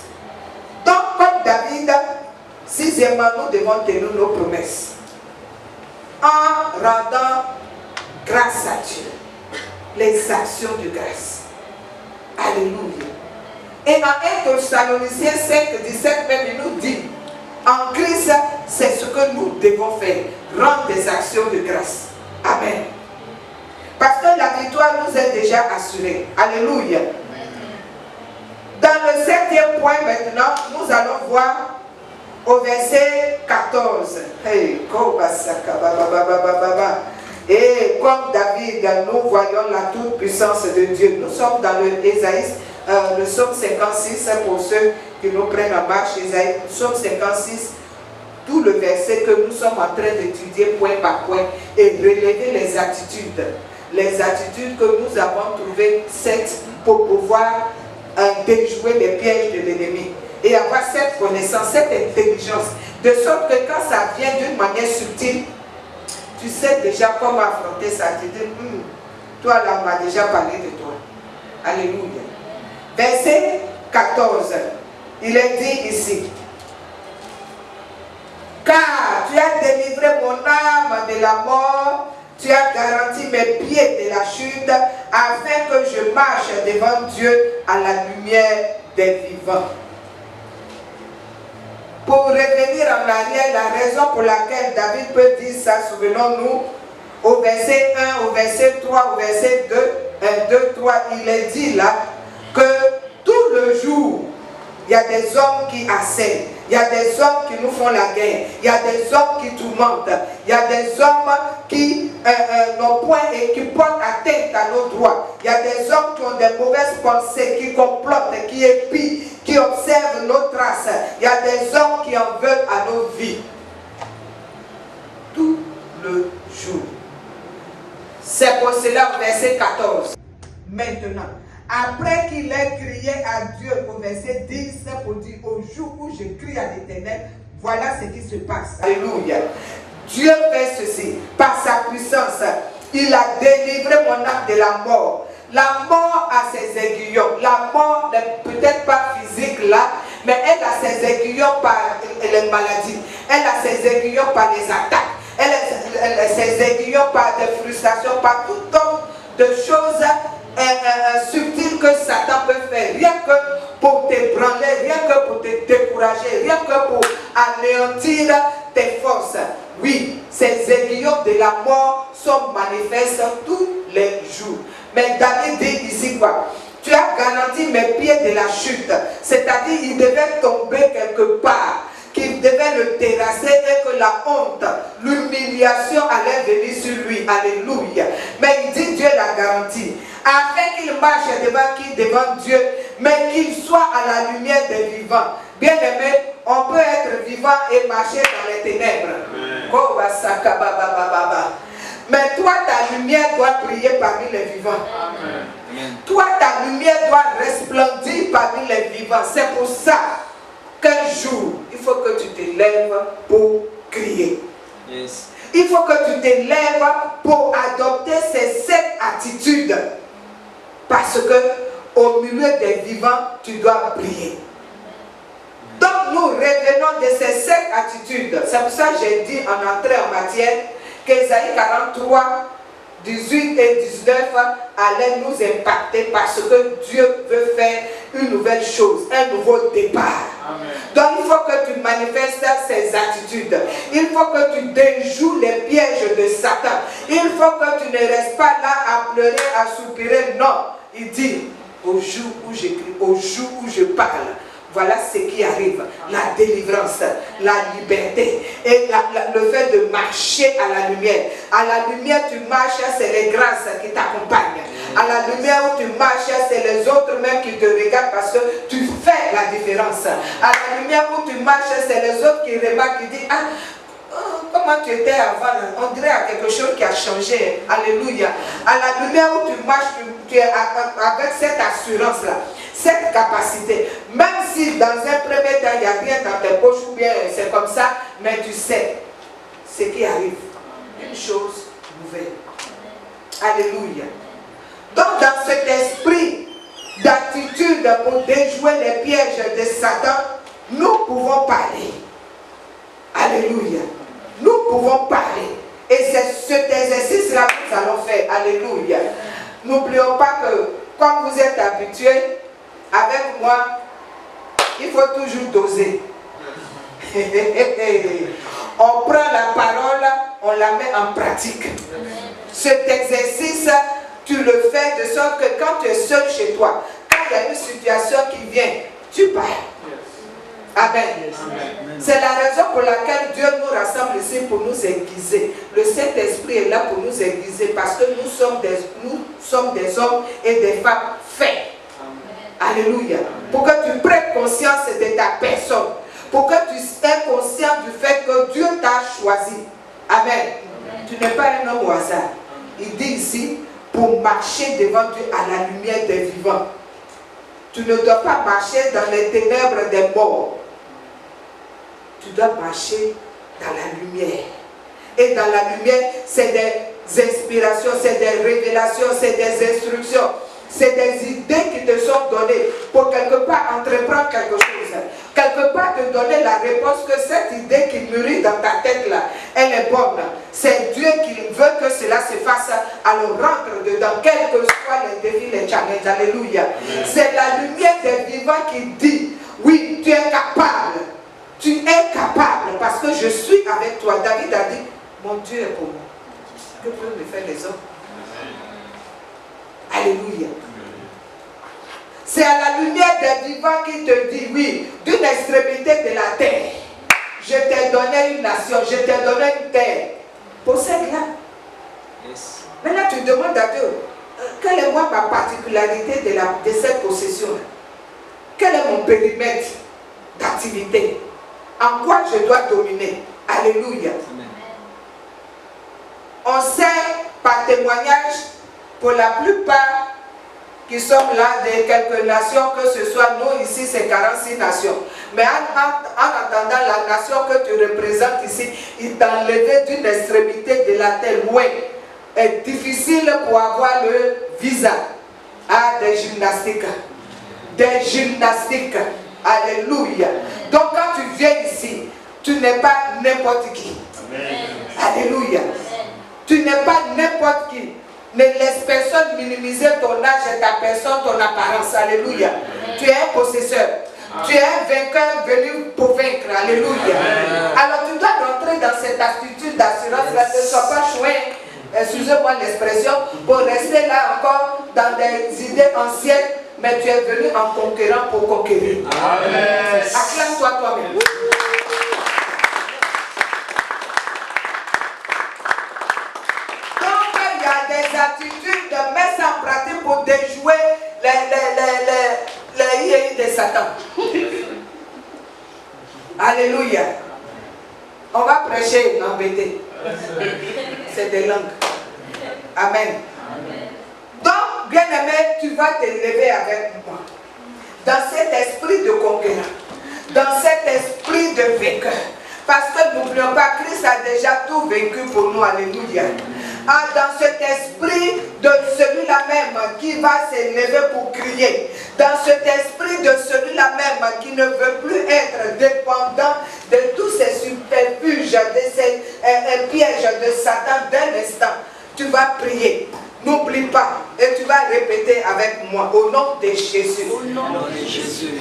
Donc, comme David, sixièmement, nous devons tenir nos promesses en rendant grâce à Dieu, les actions de grâce. Alléluia. Et en 1 Thessaloniciens 5, 17 même, il nous dit, en Christ, c'est ce que nous devons faire, rendre des actions de grâce. Amen. Parce que la victoire nous est déjà assurée. Alléluia. Dans le 7e point maintenant, nous allons voir au verset 14. Et comme David, nous voyons la toute-puissance de Dieu. Nous sommes dans le psaume 56, pour ceux qui nous prennent en marche, psaume 56, tout le verset que nous sommes en train d'étudier point par point et relever les attitudes que nous avons trouvées pour pouvoir déjouer les pièges de l'ennemi et avoir cette connaissance, cette intelligence, de sorte que quand ça vient d'une manière subtile, tu sais déjà comment affronter ça. Tu dis, toi là, on m'a déjà parlé de toi. Alléluia. Verset 14, il est dit ici, car tu as délivré mon âme de la mort, tu as garanti mes pieds de la chute, afin que je marche devant Dieu à la lumière des vivants. Pour revenir en arrière, la raison pour laquelle David peut dire ça, souvenons-nous, au verset 1, au verset 3, au verset 2, 3, il est dit là que tout le jour, il y a des hommes qui assaillent, il y a des hommes qui nous font la guerre, il y a des hommes qui tourmentent, il y a des hommes qui n'ont point et qui portent atteinte à nos droits, il y a des hommes qui ont des mauvaises pensées, qui complotent, qui épient, qui observent nos traces, il y a des hommes qui en veulent à nos vies. Tout le jour. C'est pour cela au verset 14. Maintenant, après qu'il ait crié à Dieu au verset 10 pour dire au jour où je crie à l'Éternel, voilà ce qui se passe. Alléluia. Dieu fait ceci par sa puissance. Il a délivré mon âme de la mort. La mort a ses aiguillons. La mort n'est peut-être pas physique là, mais elle a ses aiguillons par les maladies. Elle a ses aiguillons par les attaques. Elle a ses aiguillons par des frustrations, par tout sorte de choses subtiles que Satan peut faire. Rien que pour te branler, rien que pour te décourager, rien que pour anéantir tes forces. Oui, ces aiguillons de la mort sont manifestes tous les jours. Mais David dit ici quoi? Tu as garanti mes pieds de la chute. C'est-à-dire il devait tomber quelque part, qu'il devait le terrasser et que la honte, l'humiliation allait venir sur lui. Alléluia. Mais il dit Dieu l'a garanti. Afin qu'il marche devant Dieu, mais qu'il soit à la lumière des vivants. Bien aimé, on peut être vivant et marcher dans les ténèbres. Mais toi, ta lumière doit briller parmi les vivants. Amen. Toi, ta lumière doit resplendir parmi les vivants. C'est pour ça qu'un jour, il faut que tu te lèves pour crier. Yes. Il faut que tu te lèves pour adopter ces 7 attitudes. Parce que au milieu des vivants, tu dois briller. Donc nous revenons de ces 7 attitudes. C'est pour ça que j'ai dit en entrée en matière qu'Ésaïe 43, 18 et 19 allaient nous impacter parce que Dieu veut faire une nouvelle chose, un nouveau départ. Amen. Donc il faut que tu manifestes ces attitudes. Il faut que tu déjoues les pièges de Satan. Il faut que tu ne restes pas là à pleurer, à soupirer. Non, il dit, au jour où j'écris, au jour où je parle, voilà ce qui arrive, la délivrance, la liberté et le fait de marcher à la lumière. À la lumière, tu marches, c'est les grâces qui t'accompagnent. À la lumière où tu marches, c'est les autres même qui te regardent parce que tu fais la différence. À la lumière où tu marches, c'est les autres qui remarquent, qui disent, ah, comment tu étais avant, on dirait à quelque chose qui a changé. Alléluia. À la lumière où tu marches, tu es avec cette assurance-là, cette capacité. Même si dans un premier temps, il n'y a rien dans tes poches ou bien c'est comme ça, mais tu sais ce qui arrive. Une chose nouvelle. Alléluia. Donc dans cet esprit d'attitude pour déjouer les pièges de Satan, nous pouvons parler. Alléluia. Nous pouvons parler. Et c'est cet exercice-là que nous allons faire. Alléluia. N'oublions pas que, comme vous êtes habitués, avec moi, il faut toujours doser. On prend la parole, on la met en pratique. Cet exercice, tu le fais de sorte que quand tu es seul chez toi, quand il y a une situation qui vient, tu parles. Amen. C'est la raison pour laquelle Dieu nous rassemble ici pour nous aiguiser. Le Saint-Esprit est là pour nous aiguiser parce que nous sommes des hommes et des femmes faits. Alléluia. Pour que tu prennes conscience de ta personne. Pour que tu sois conscient du fait que Dieu t'a choisi. Amen. Tu n'es pas un homme au hasard. Il dit ici, pour marcher devant Dieu à la lumière des vivants. Tu ne dois pas marcher dans les ténèbres des morts. Tu dois marcher dans la lumière. Et dans la lumière, c'est des inspirations, c'est des révélations, c'est des instructions. C'est des idées qui te sont données pour quelque part entreprendre quelque chose. Quelque part te donner la réponse que cette idée qui mûrit dans ta tête là, elle est bonne. C'est Dieu qui veut que cela se fasse. Alors rentre dedans, quels que soient les défis, les challenges. Alléluia. C'est la lumière des vivants qui dit, oui, tu es capable. Tu es capable parce que je suis avec toi. David a dit, mon Dieu est pour moi. Que peuvent me faire les hommes? Alléluia. C'est à la lumière des vivants qui te dit, oui, d'une extrémité de la terre, je t'ai donné une nation, je t'ai donné une terre. Possède-la. Yes. Maintenant, tu demandes à Dieu, quelle est moi ma particularité de cette possession-là? Quel est mon périmètre d'activité? En quoi je dois dominer? Alléluia. Amen. On sait par témoignage, pour la plupart qui sommes là de quelques nations, que ce soit nous ici, c'est 46 nations. Mais en attendant la nation que tu représentes ici, il t'a enlevé d'une extrémité de la terre loin. C'est difficile pour avoir le visa. Ah, des gymnastiques. Des gymnastiques. Alléluia. Donc quand tu viens ici, tu n'es pas n'importe qui. Amen. Alléluia. Tu n'es pas n'importe qui. Ne laisse personne minimiser ton âge, ta personne, ton apparence. Alléluia. Amen. Tu es un possesseur. Amen. Tu es un vainqueur venu pour vaincre. Alléluia. Amen. Alors tu dois rentrer dans cette attitude d'assurance. Ne sois pas chouin, excusez-moi l'expression, pour rester là encore dans des idées anciennes, mais tu es venu en conquérant pour conquérir. Amen. Acclame-toi toi-même. Des attitudes de mettre ça en pratique pour déjouer les IEI de Satan. Alléluia. On va prêcher l'embêté. C'est des langues. Amen. Donc, bien-aimé, tu vas te lever avec moi. Dans cet esprit de conquérant. Dans cet esprit de vainqueur. Parce que n'oublions pas, Christ a déjà tout vaincu pour nous. Alléluia. Ah, dans cet esprit de celui-là même qui va s'élever pour crier. Dans cet esprit de celui-là même qui ne veut plus être dépendant de tous ces subterfuges, de ces pièges de Satan d'un instant. Tu vas prier. N'oublie pas. Et tu vas répéter avec moi. Au nom de Jésus. Au nom de Jésus.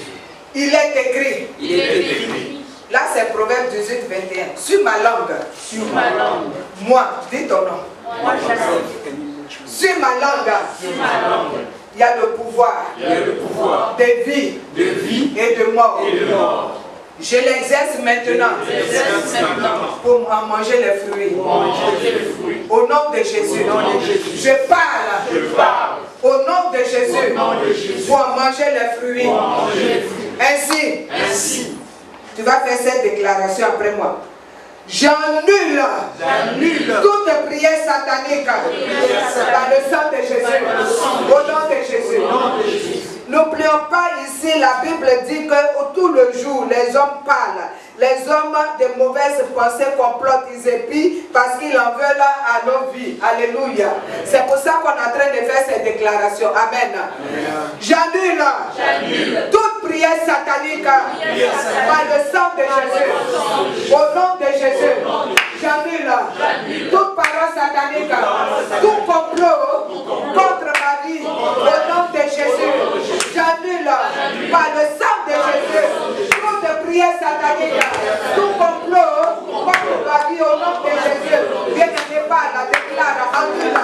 Il est écrit. Il est écrit. Là, c'est Proverbe 18, 21. Sur ma langue. Sur ma langue. Moi, dis ton nom. Moi, je sais. Sur ma langue. Sur ma langue. Il y a le pouvoir. Il y a le pouvoir De vie. de vie Et de mort. et de mort. Je l'exerce maintenant. J'exerce maintenant Pour en manger les fruits. pour manger les fruits. Au nom de Jésus. Je parle. Je parle Au nom de Jésus. au nom de Jésus Pour en manger les fruits. pour manger les fruits. Ainsi, Ainsi, tu vas faire cette déclaration après moi. J'annule toute prière satanique par le sang de Jésus. Au nom de Jésus. N'oublions pas ici, la Bible dit que tout le jour, les hommes parlent. Les hommes de mauvaises pensées complotent, ils épient parce qu'ils en veulent à nos vies. Alléluia. C'est pour ça qu'on est en train de faire cette déclaration. Amen. J'annule toute prière satanique par le sang de Jésus. Au nom de Jésus. J'annule toute parole satanique, tout complot contre ma vie. Au nom de Jésus. J'annule par le sang de Jésus toute prière satanique, tout complot contre ma vie au nom de Jésus. Viens de parle, déclare, annule,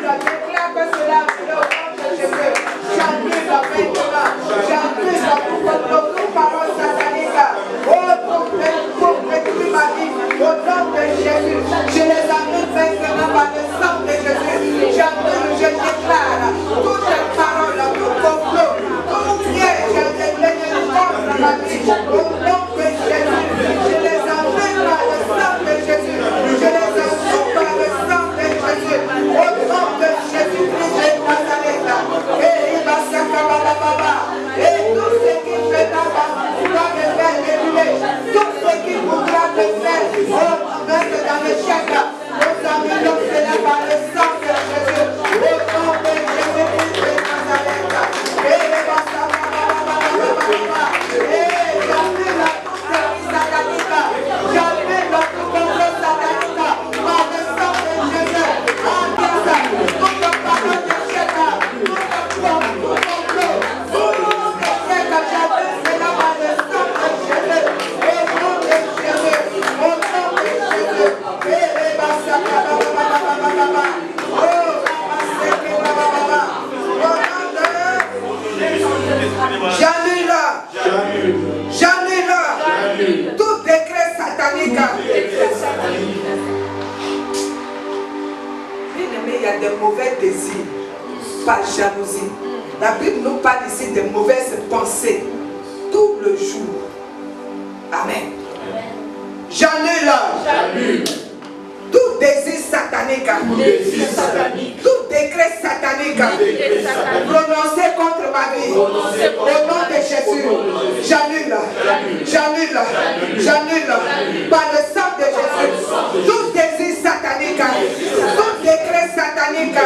déclare que cela est au nom de Jésus. J'annule maintenant, j'annule tout complot, toute parole satanique, pour détruire ma vie au nom de Jésus. Je les annule maintenant par le sang de Jésus. J'annule, je déclare toute parole, tout complot, tout piège contre ma vie au nom de Jésus. Je les annule par le sang de Jésus. Je les annule par le sang de Jésus. Au nom de Jésus-Christ de Nazareth. Et il va s'accaparer. Et tout ce qui fait doit me faire réguler. Tout ce qui voudra me faire mettre dans l'échec. Nous annulons cela par le sang de Jésus. Au nom de Jésus-Christ de Nazareth. Et il va s'accaparer. Et j'annule toute série satanique. J'annule tout complot satanique par le sang de Jésus. Toute parole d'échec, tout complot, j'annule cela par le sang de Jésus. Au nom de Jésus. Au nom de Jésus. Et il va s'accaparer. J'annule tout décret satanique. Bien-aimé, il y a des mauvais désirs, pas jalousie. La Bible nous parle ici de mauvaises pensées tout le jour. Amen. J'annule tout désir satanique, tout décret satanique prononcé contre ma vie. Au nom de Jésus, j'annule par le sang de Jésus tout désir satanique, tout décret satanique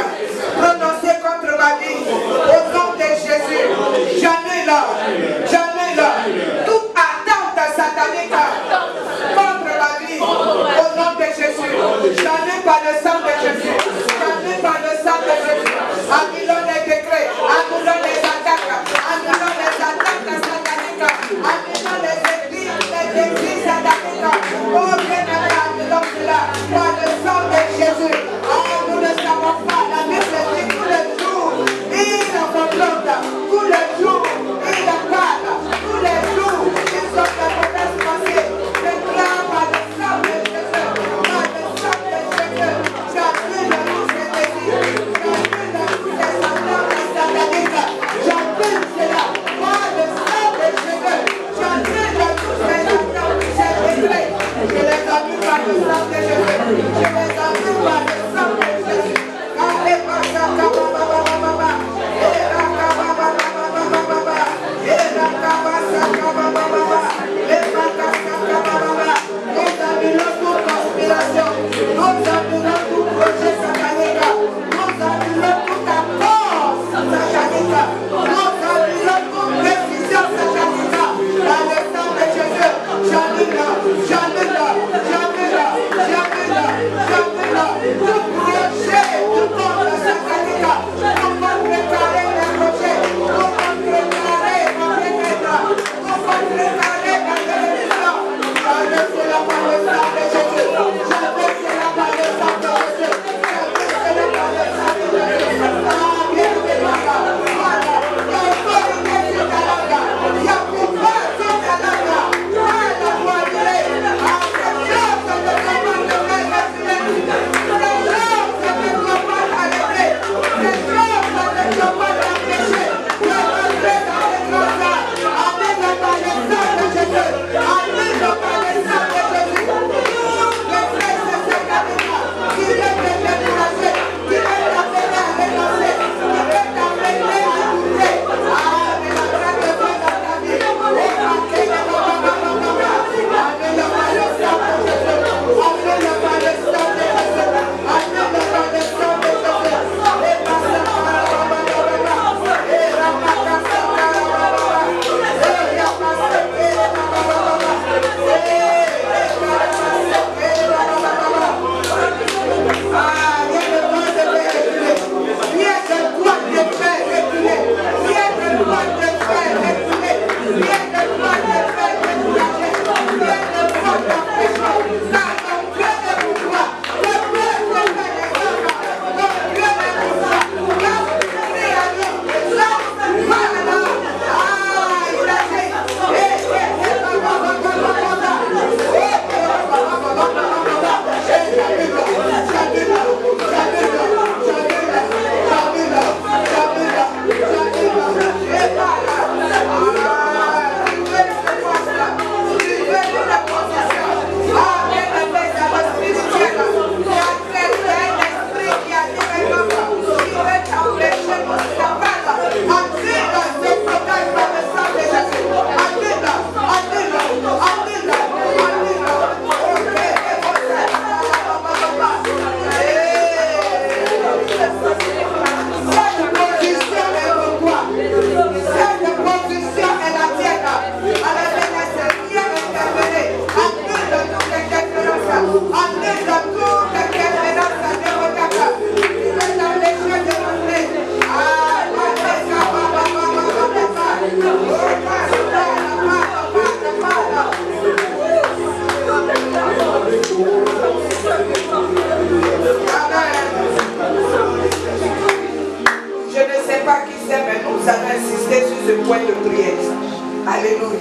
prononcé contre ma vie. Au nom de Jésus, j'annule toute attente satanique contre ma vie. Au nom de Jésus, j'annule par le sang de Jésus, j'annule par le sang de Jésus. Annulons les décrets, annulons les attaques sataniques, annulons les désirs sataniques. Oh, bien, annulons cela.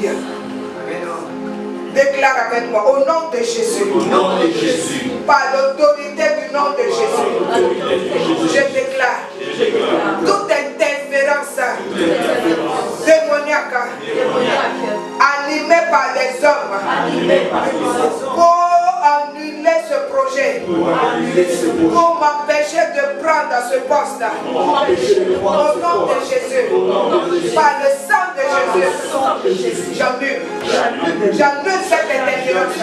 Alléluia. Déclare avec moi, au nom de Jésus, par l'autorité du nom de Jésus, je déclare toute interférence démoniaque animée par les hommes pour annuler ce projet, pour m'empêcher de prendre ce poste, au nom de Jésus, par le sang de Jésus, j'annule cette interférence,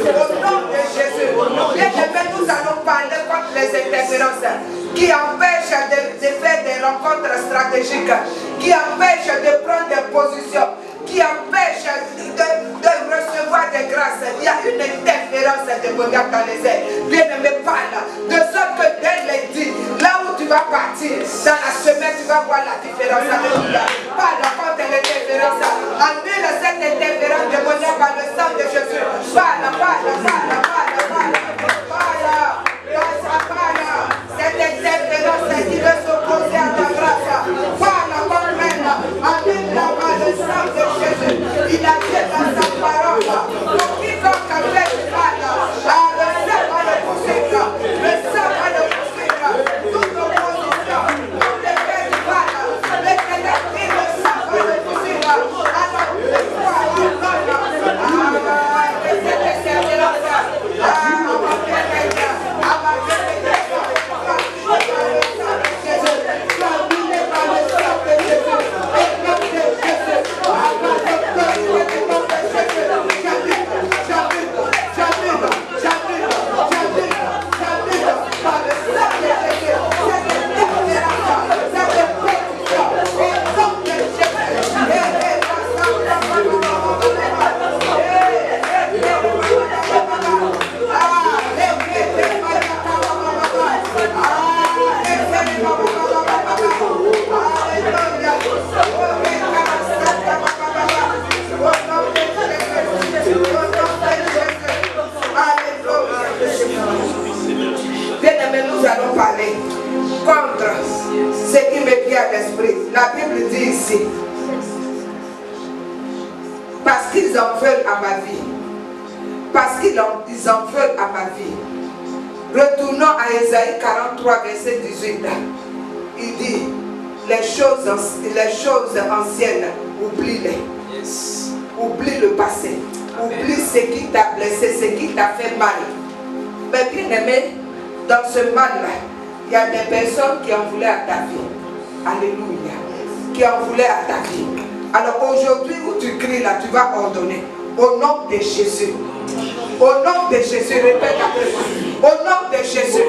au nom de Jésus. Bien-aimés, nous allons parler contre les interférences qui empêchent de faire des rencontres stratégiques, qui empêchent de prendre des positions, qui empêchent de recevoir des grâces. Il y a une interférence démoniaque dans les airs. Bien-aimé, parle de sorte que dès lundi, là où tu vas partir, dans la semaine, tu vas voir la différence. Alléluia. Parle contre l'interférence. Annule cette interférence démoniaque par le sang de Jésus. Parle. Cette interférence qui veut s'opposer à ta grâce. Parle contre elle. Annule-la par le sang de Jésus. Il a dit dans sa parole. Pour quiconque fait du mal, le sang va le poursuivre. Le sang va le poursuivre. Toute opposition, tout le fait du mal, le téléphone, le sang va le poursuivre. Alors, le foi, nous allons parler contre ce qui me vient à l'esprit. La Bible dit ici, parce qu'ils en veulent à ma vie, parce qu'ils en veulent à ma vie. Retournons à Ésaïe 43, verset 18. Il dit, les choses anciennes, oublie-les. Yes. Oublie le passé. Amen. Oublie ce qui t'a blessé, ce qui t'a fait mal. Mais bien aimé, dans ce mal-là, il y a des personnes qui en voulaient à ta vie. Alléluia. Qui en voulaient à ta vie. Alors aujourd'hui où tu cries là, tu vas ordonner. Au nom de Jésus. Au nom de Jésus, répète après moi. Au nom de Jésus.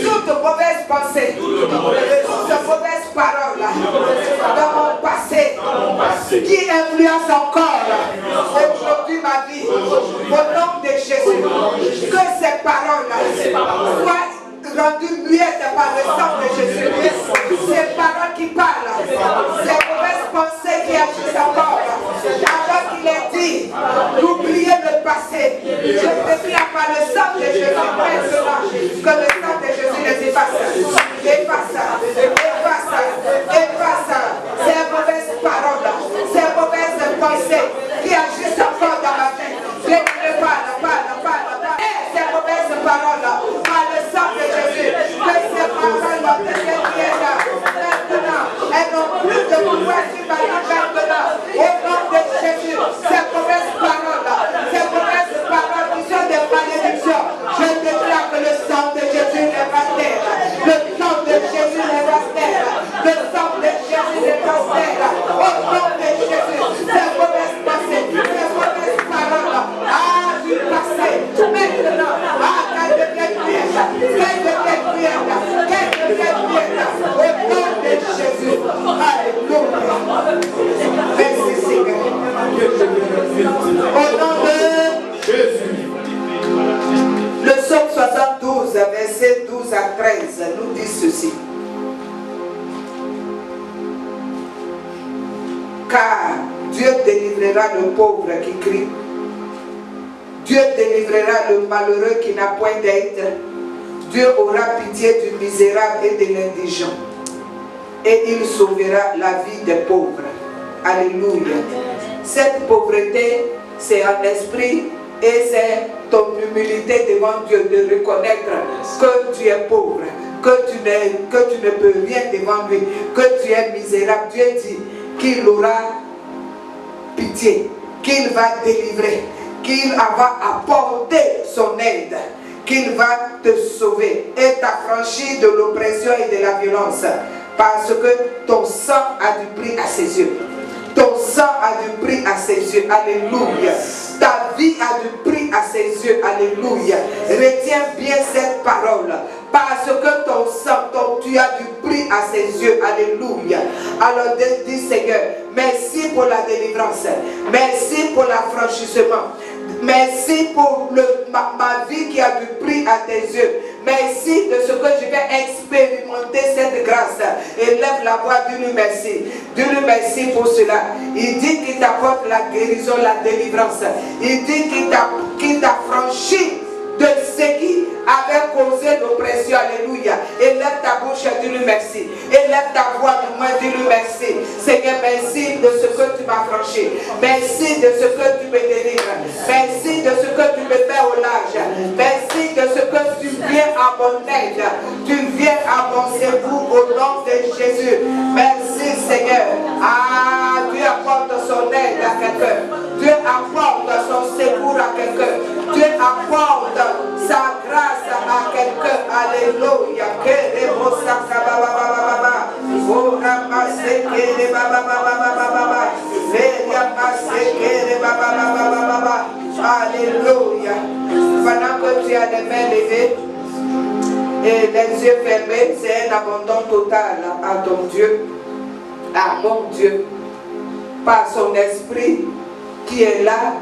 Toute mauvaise pensée, toute mauvaise parole dans mon passé, qui influence encore aujourd'hui ma vie. Au nom de Jésus. Que ces paroles soient rendues muettes par le sang de Jésus. Ces paroles qui parlent, ces mauvaises pensées qui agissent encore. Alors qu'il est dit d'oublier le passé. Je déclare par le sang de Jésus maintenant que le sang de Jésus les efface. Efface ces mauvaises paroles, ces mauvaises pensées qui agissent encore dans ma vie. Je parle. Ces mauvaises paroles par le sang de Jésus. Que ces paroles deviennent maintenant. Elles n'ont plus de pouvoir sur ma vie maintenant. Au nom de Jésus, ces mauvaises paroles qui sont des malédictions, je déclare que le sang de Jésus les rastère. Le sang de Jésus les rastère. Le sang de Jésus les rastère. Au nom de Jésus, ces mauvaises pensées, ces mauvaises paroles, du passé, maintenant, qu'elles deviennent muettes. Au nom de Jésus. Alléluia. Merci Seigneur. Au nom de Jésus. Le psaume 72, verset 12 à 13, nous dit ceci. Car Dieu délivrera le pauvre qui crie. Dieu délivrera le malheureux qui n'a point d'aide. Dieu aura pitié du misérable et de l'indigent. Et il sauvera la vie des pauvres. Alléluia. Cette pauvreté, c'est un esprit et c'est ton humilité devant Dieu de reconnaître que tu es pauvre, que tu ne peux rien devant lui, que tu es misérable. Dieu dit qu'il aura pitié, qu'il va délivrer, qu'il va apporter son aide, qu'il va te sauver et t'affranchir de l'oppression et de la violence, parce que ton sang a du prix à ses yeux. Ton sang a du prix à ses yeux. Alléluia. Ta vie a du prix à ses yeux. Alléluia. Retiens bien cette parole. Parce que ton sang, tu as du prix à ses yeux. Alléluia. Alors dis Seigneur, merci pour la délivrance. Merci pour l'affranchissement. Merci pour ma vie qui a du prix à tes yeux. Merci de ce que je vais expérimenter cette grâce. Élève la voix, dis-lui merci. Dis-lui merci pour cela. Il dit qu'il t'apporte la guérison, la délivrance. Il dit qu'il t'a franchi de ce qui avait causé l'oppression. Alléluia. Élève ta bouche et dis-lui merci. Élève ta voix du moins, dis-lui merci. Seigneur, merci de ce que tu m'as franchi. Merci de ce que tu me délivres. Merci de ce que tu me fais au large. Merci de ce que tu viens à mon aide. Tu viens à mon secours au nom de Jésus. Merci Seigneur. Ah, Dieu apporte son aide à quelqu'un. Dieu apporte son secours à quelqu'un. Dieu apporte sa grâce à quelqu'un. Alléluia. Alléluia. Pendant que tu as les mains levées et les yeux fermés, c'est un abandon total à ton Dieu, à mon Dieu, par son esprit qui est là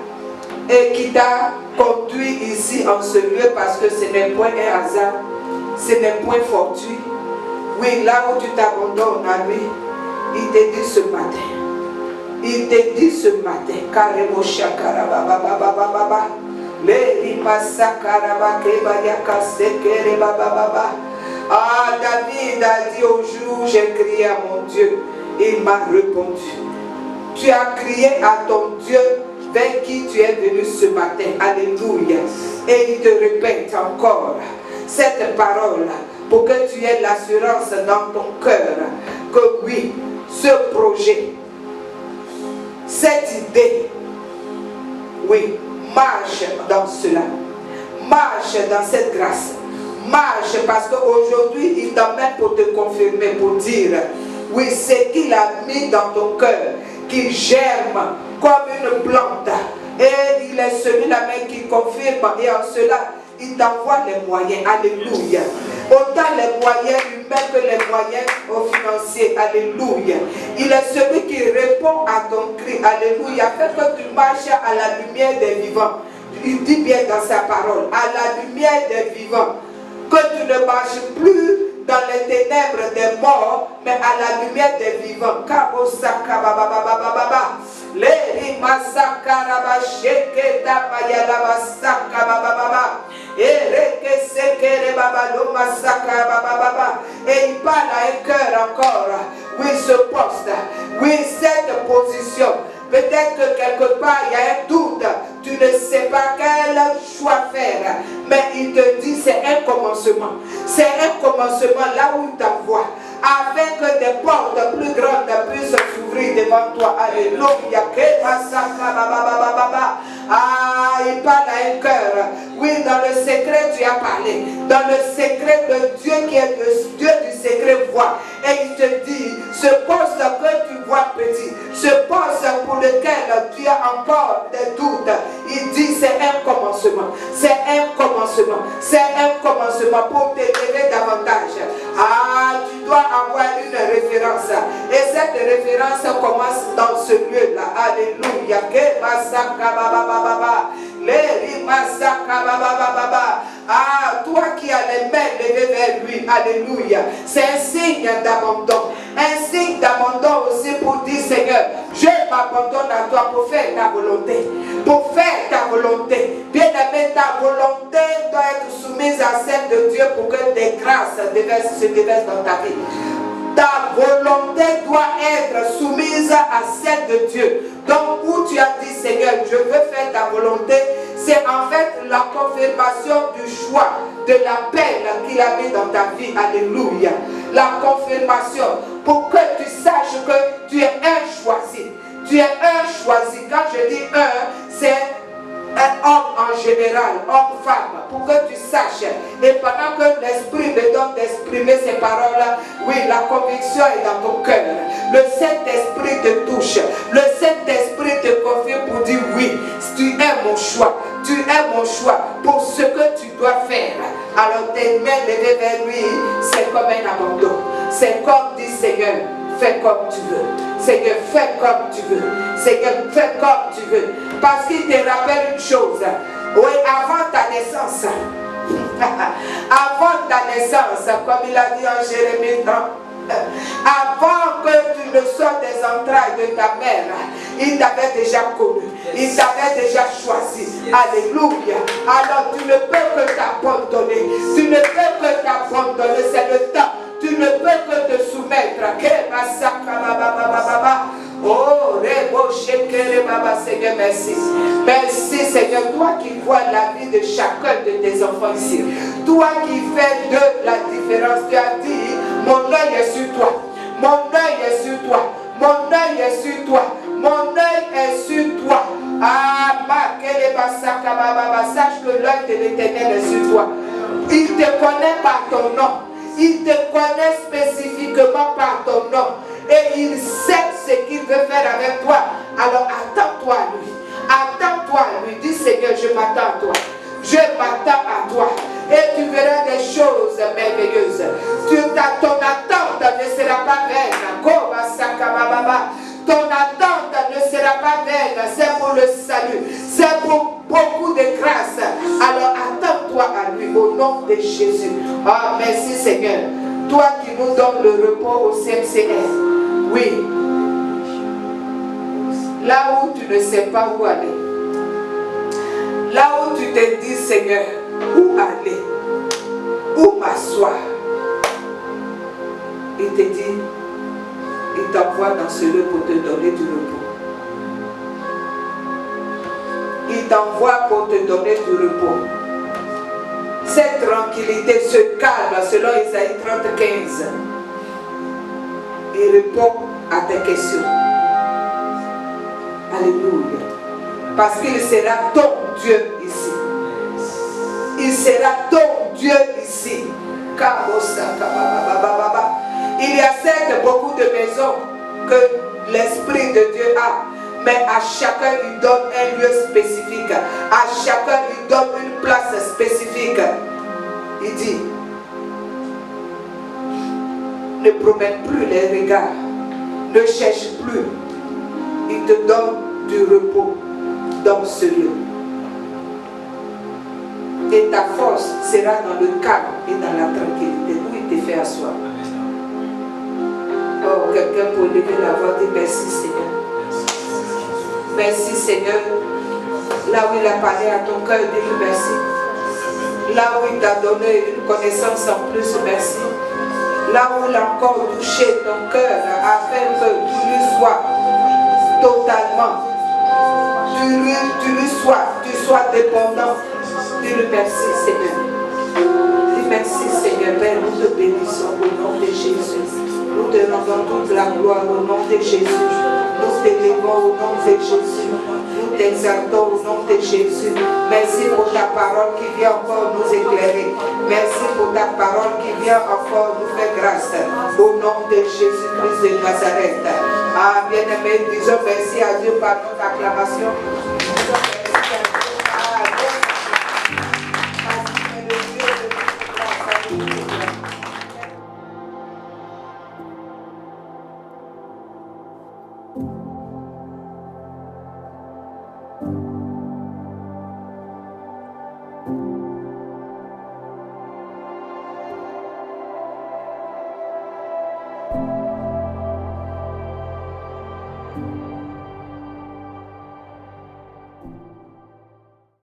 et qui t'a conduit ici en ce lieu, parce que ce n'est point un hasard, ce n'est point fortuit. Oui, là où tu t'abandonnes à lui, il te dit ce matin. Il te dit ce matin, carrément chakaraba baba baba baba, le rimasa karaba kebaya kasekere baba baba. Ah, David a dit au jour, j'ai crié à mon Dieu, il m'a répondu. Tu as crié à ton Dieu vers qui tu es venu ce matin. Alléluia. Et il te répète encore cette parole pour que tu aies l'assurance dans ton cœur que oui, ce projet, cette idée, oui, marche dans cela. Marche dans cette grâce. Marche parce qu'aujourd'hui, il t'emmène pour te confirmer, pour dire, oui, ce qu'il a mis dans ton cœur, qui germe comme une plante. Et il est celui-là même qui confirme. Et en cela, il t'envoie les moyens. Alléluia. Autant les moyens humains que les moyens financiers. Alléluia. Il est celui qui répond à ton cri. Alléluia. Fais que tu marches à la lumière des vivants. Il dit bien dans sa parole, à la lumière des vivants. Que tu ne marches plus dans les ténèbres des morts, mais à la lumière des vivants. Kabosaka baba baba baba. Les masaka raba sheke da bayala masaka baba baba. Ereke sekere baba lo masaka baba baba. Et il parle à un cœur encore. Oui, ce poste. Oui, cette position. Peut-être que quelque part il y a un doute, tu ne sais pas quel choix faire, mais il te dit c'est un commencement. C'est un commencement là où il t'envoie, afin que des portes plus grandes puissent s'ouvrir devant toi. Alléluia. Ah, il parle à un cœur. Oui, dans le secret tu as parlé. Dans le secret de Dieu qui est le Dieu du secret voit. Et il te dit, ce poste que tu vois petit, ce poste pour lequel tu as encore des doutes, il dit c'est un commencement. C'est un commencement. C'est un commencement pour t'élever davantage. Ah, tu dois avoir une référence. Et cette référence commence dans ce lieu-là. Alléluia. Ah, toi qui as les mains levées vers lui, alléluia. C'est un signe d'abandon. Un signe d'abandon aussi pour dire Seigneur, je m'abandonne à toi pour faire ta volonté. Pour faire ta volonté. Bien-aimé, ta volonté doit être soumise à celle de Dieu pour que des grâces se déversent dans ta vie. ta volonté doit être soumise à celle de Dieu. Donc, où tu as dit, Seigneur, je veux faire ta volonté, c'est en fait la confirmation du choix, de l'appel qu'il a mis dans ta vie. Alléluia. La confirmation pour que tu saches que tu es un choisi. Tu es un choisi. Quand je dis un, c'est un homme en général, homme-femme, pour que tu saches. Et pendant que l'Esprit me donne d'exprimer ces paroles, oui, la conviction est dans ton cœur. Le Saint-Esprit te touche. Le Saint-Esprit te confirme pour dire oui, tu es mon choix. Tu es mon choix pour ce que tu dois faire. Alors tes mains levées vers lui, c'est comme un abandon. C'est comme dit Seigneur, fais comme tu veux. Seigneur, fais comme tu veux. Seigneur, fais comme tu veux. Parce qu'il te rappelle une chose. Oui, avant ta naissance. Avant ta naissance, comme il a dit en Jérémie 30. Avant que tu ne sortes des entrailles de ta mère, il t'avait déjà connu, il t'avait déjà choisi. Alléluia. Alors tu ne peux que t'abandonner. Tu ne peux que t'abandonner. C'est le temps. Tu ne peux que te soumettre. Oh, Seigneur, merci. Merci, Seigneur, toi qui vois la vie de chacun de tes enfants ici. Toi qui fais de la différence. Tu as dit, mon œil est sur toi. Mon œil est sur toi. Mon œil est sur toi. Mon œil est sur toi. Ah, sache que l'œil de l'Éternel est sur toi. Il te connaît par ton nom. Il te connaît spécifiquement par ton nom. Et il sait ce qu'il veut faire avec toi. Alors attends-toi à lui. Attends-toi à lui. Dis Seigneur, je m'attends à toi. Je m'attends à toi. Et tu verras des choses merveilleuses. Ton attente ne sera pas vaine. Ton attente ne sera pas vaine. C'est pour le salut. C'est pour beaucoup de grâce. Alors attends-toi à lui au nom de Jésus. Ah, merci Seigneur. Toi qui nous donnes le repos au CMCR. Oui. Là où tu ne sais pas où aller. Là où tu te dis Seigneur, où aller? Où m'asseoir? Il te dit, il t'envoie dans ce lieu pour te donner du repos. Il t'envoie pour te donner du repos. Cette tranquillité, ce calme, selon Isaïe 30:15, il répond à tes questions. Alléluia. Parce qu'il sera ton Dieu ici. Il sera ton Dieu ici. Il y a certes beaucoup de maisons que l'Esprit de Dieu a, mais à chacun il donne un lieu spécifique. À chacun il donne une place spécifique. Il dit, ne promène plus les regards, ne cherche plus. Il te donne du repos dans ce lieu. Et ta force sera dans le calme et dans la tranquillité où il te fait asseoir. Oh, quelqu'un pour lever la voix dit merci Seigneur. Merci Seigneur. Là où il a parlé à ton cœur, dis-lui merci. Là où il t'a donné une connaissance en plus, merci. Là où il a encore touché ton cœur afin que tu lui sois totalement, tu sois dépendant. Dis-lui merci Seigneur. Dis merci Seigneur. Père, nous te bénissons au nom de Jésus. Nous te rendons toute la gloire au nom de Jésus. Nous t'élevons au nom de Jésus. Nous t'exaltons au nom de Jésus. Merci pour ta parole qui vient encore nous éclairer. Merci pour ta parole qui vient encore nous faire grâce. Au nom de Jésus-Christ de Nazareth. Ah, bien-aimé, disons merci à Dieu par notre acclamation.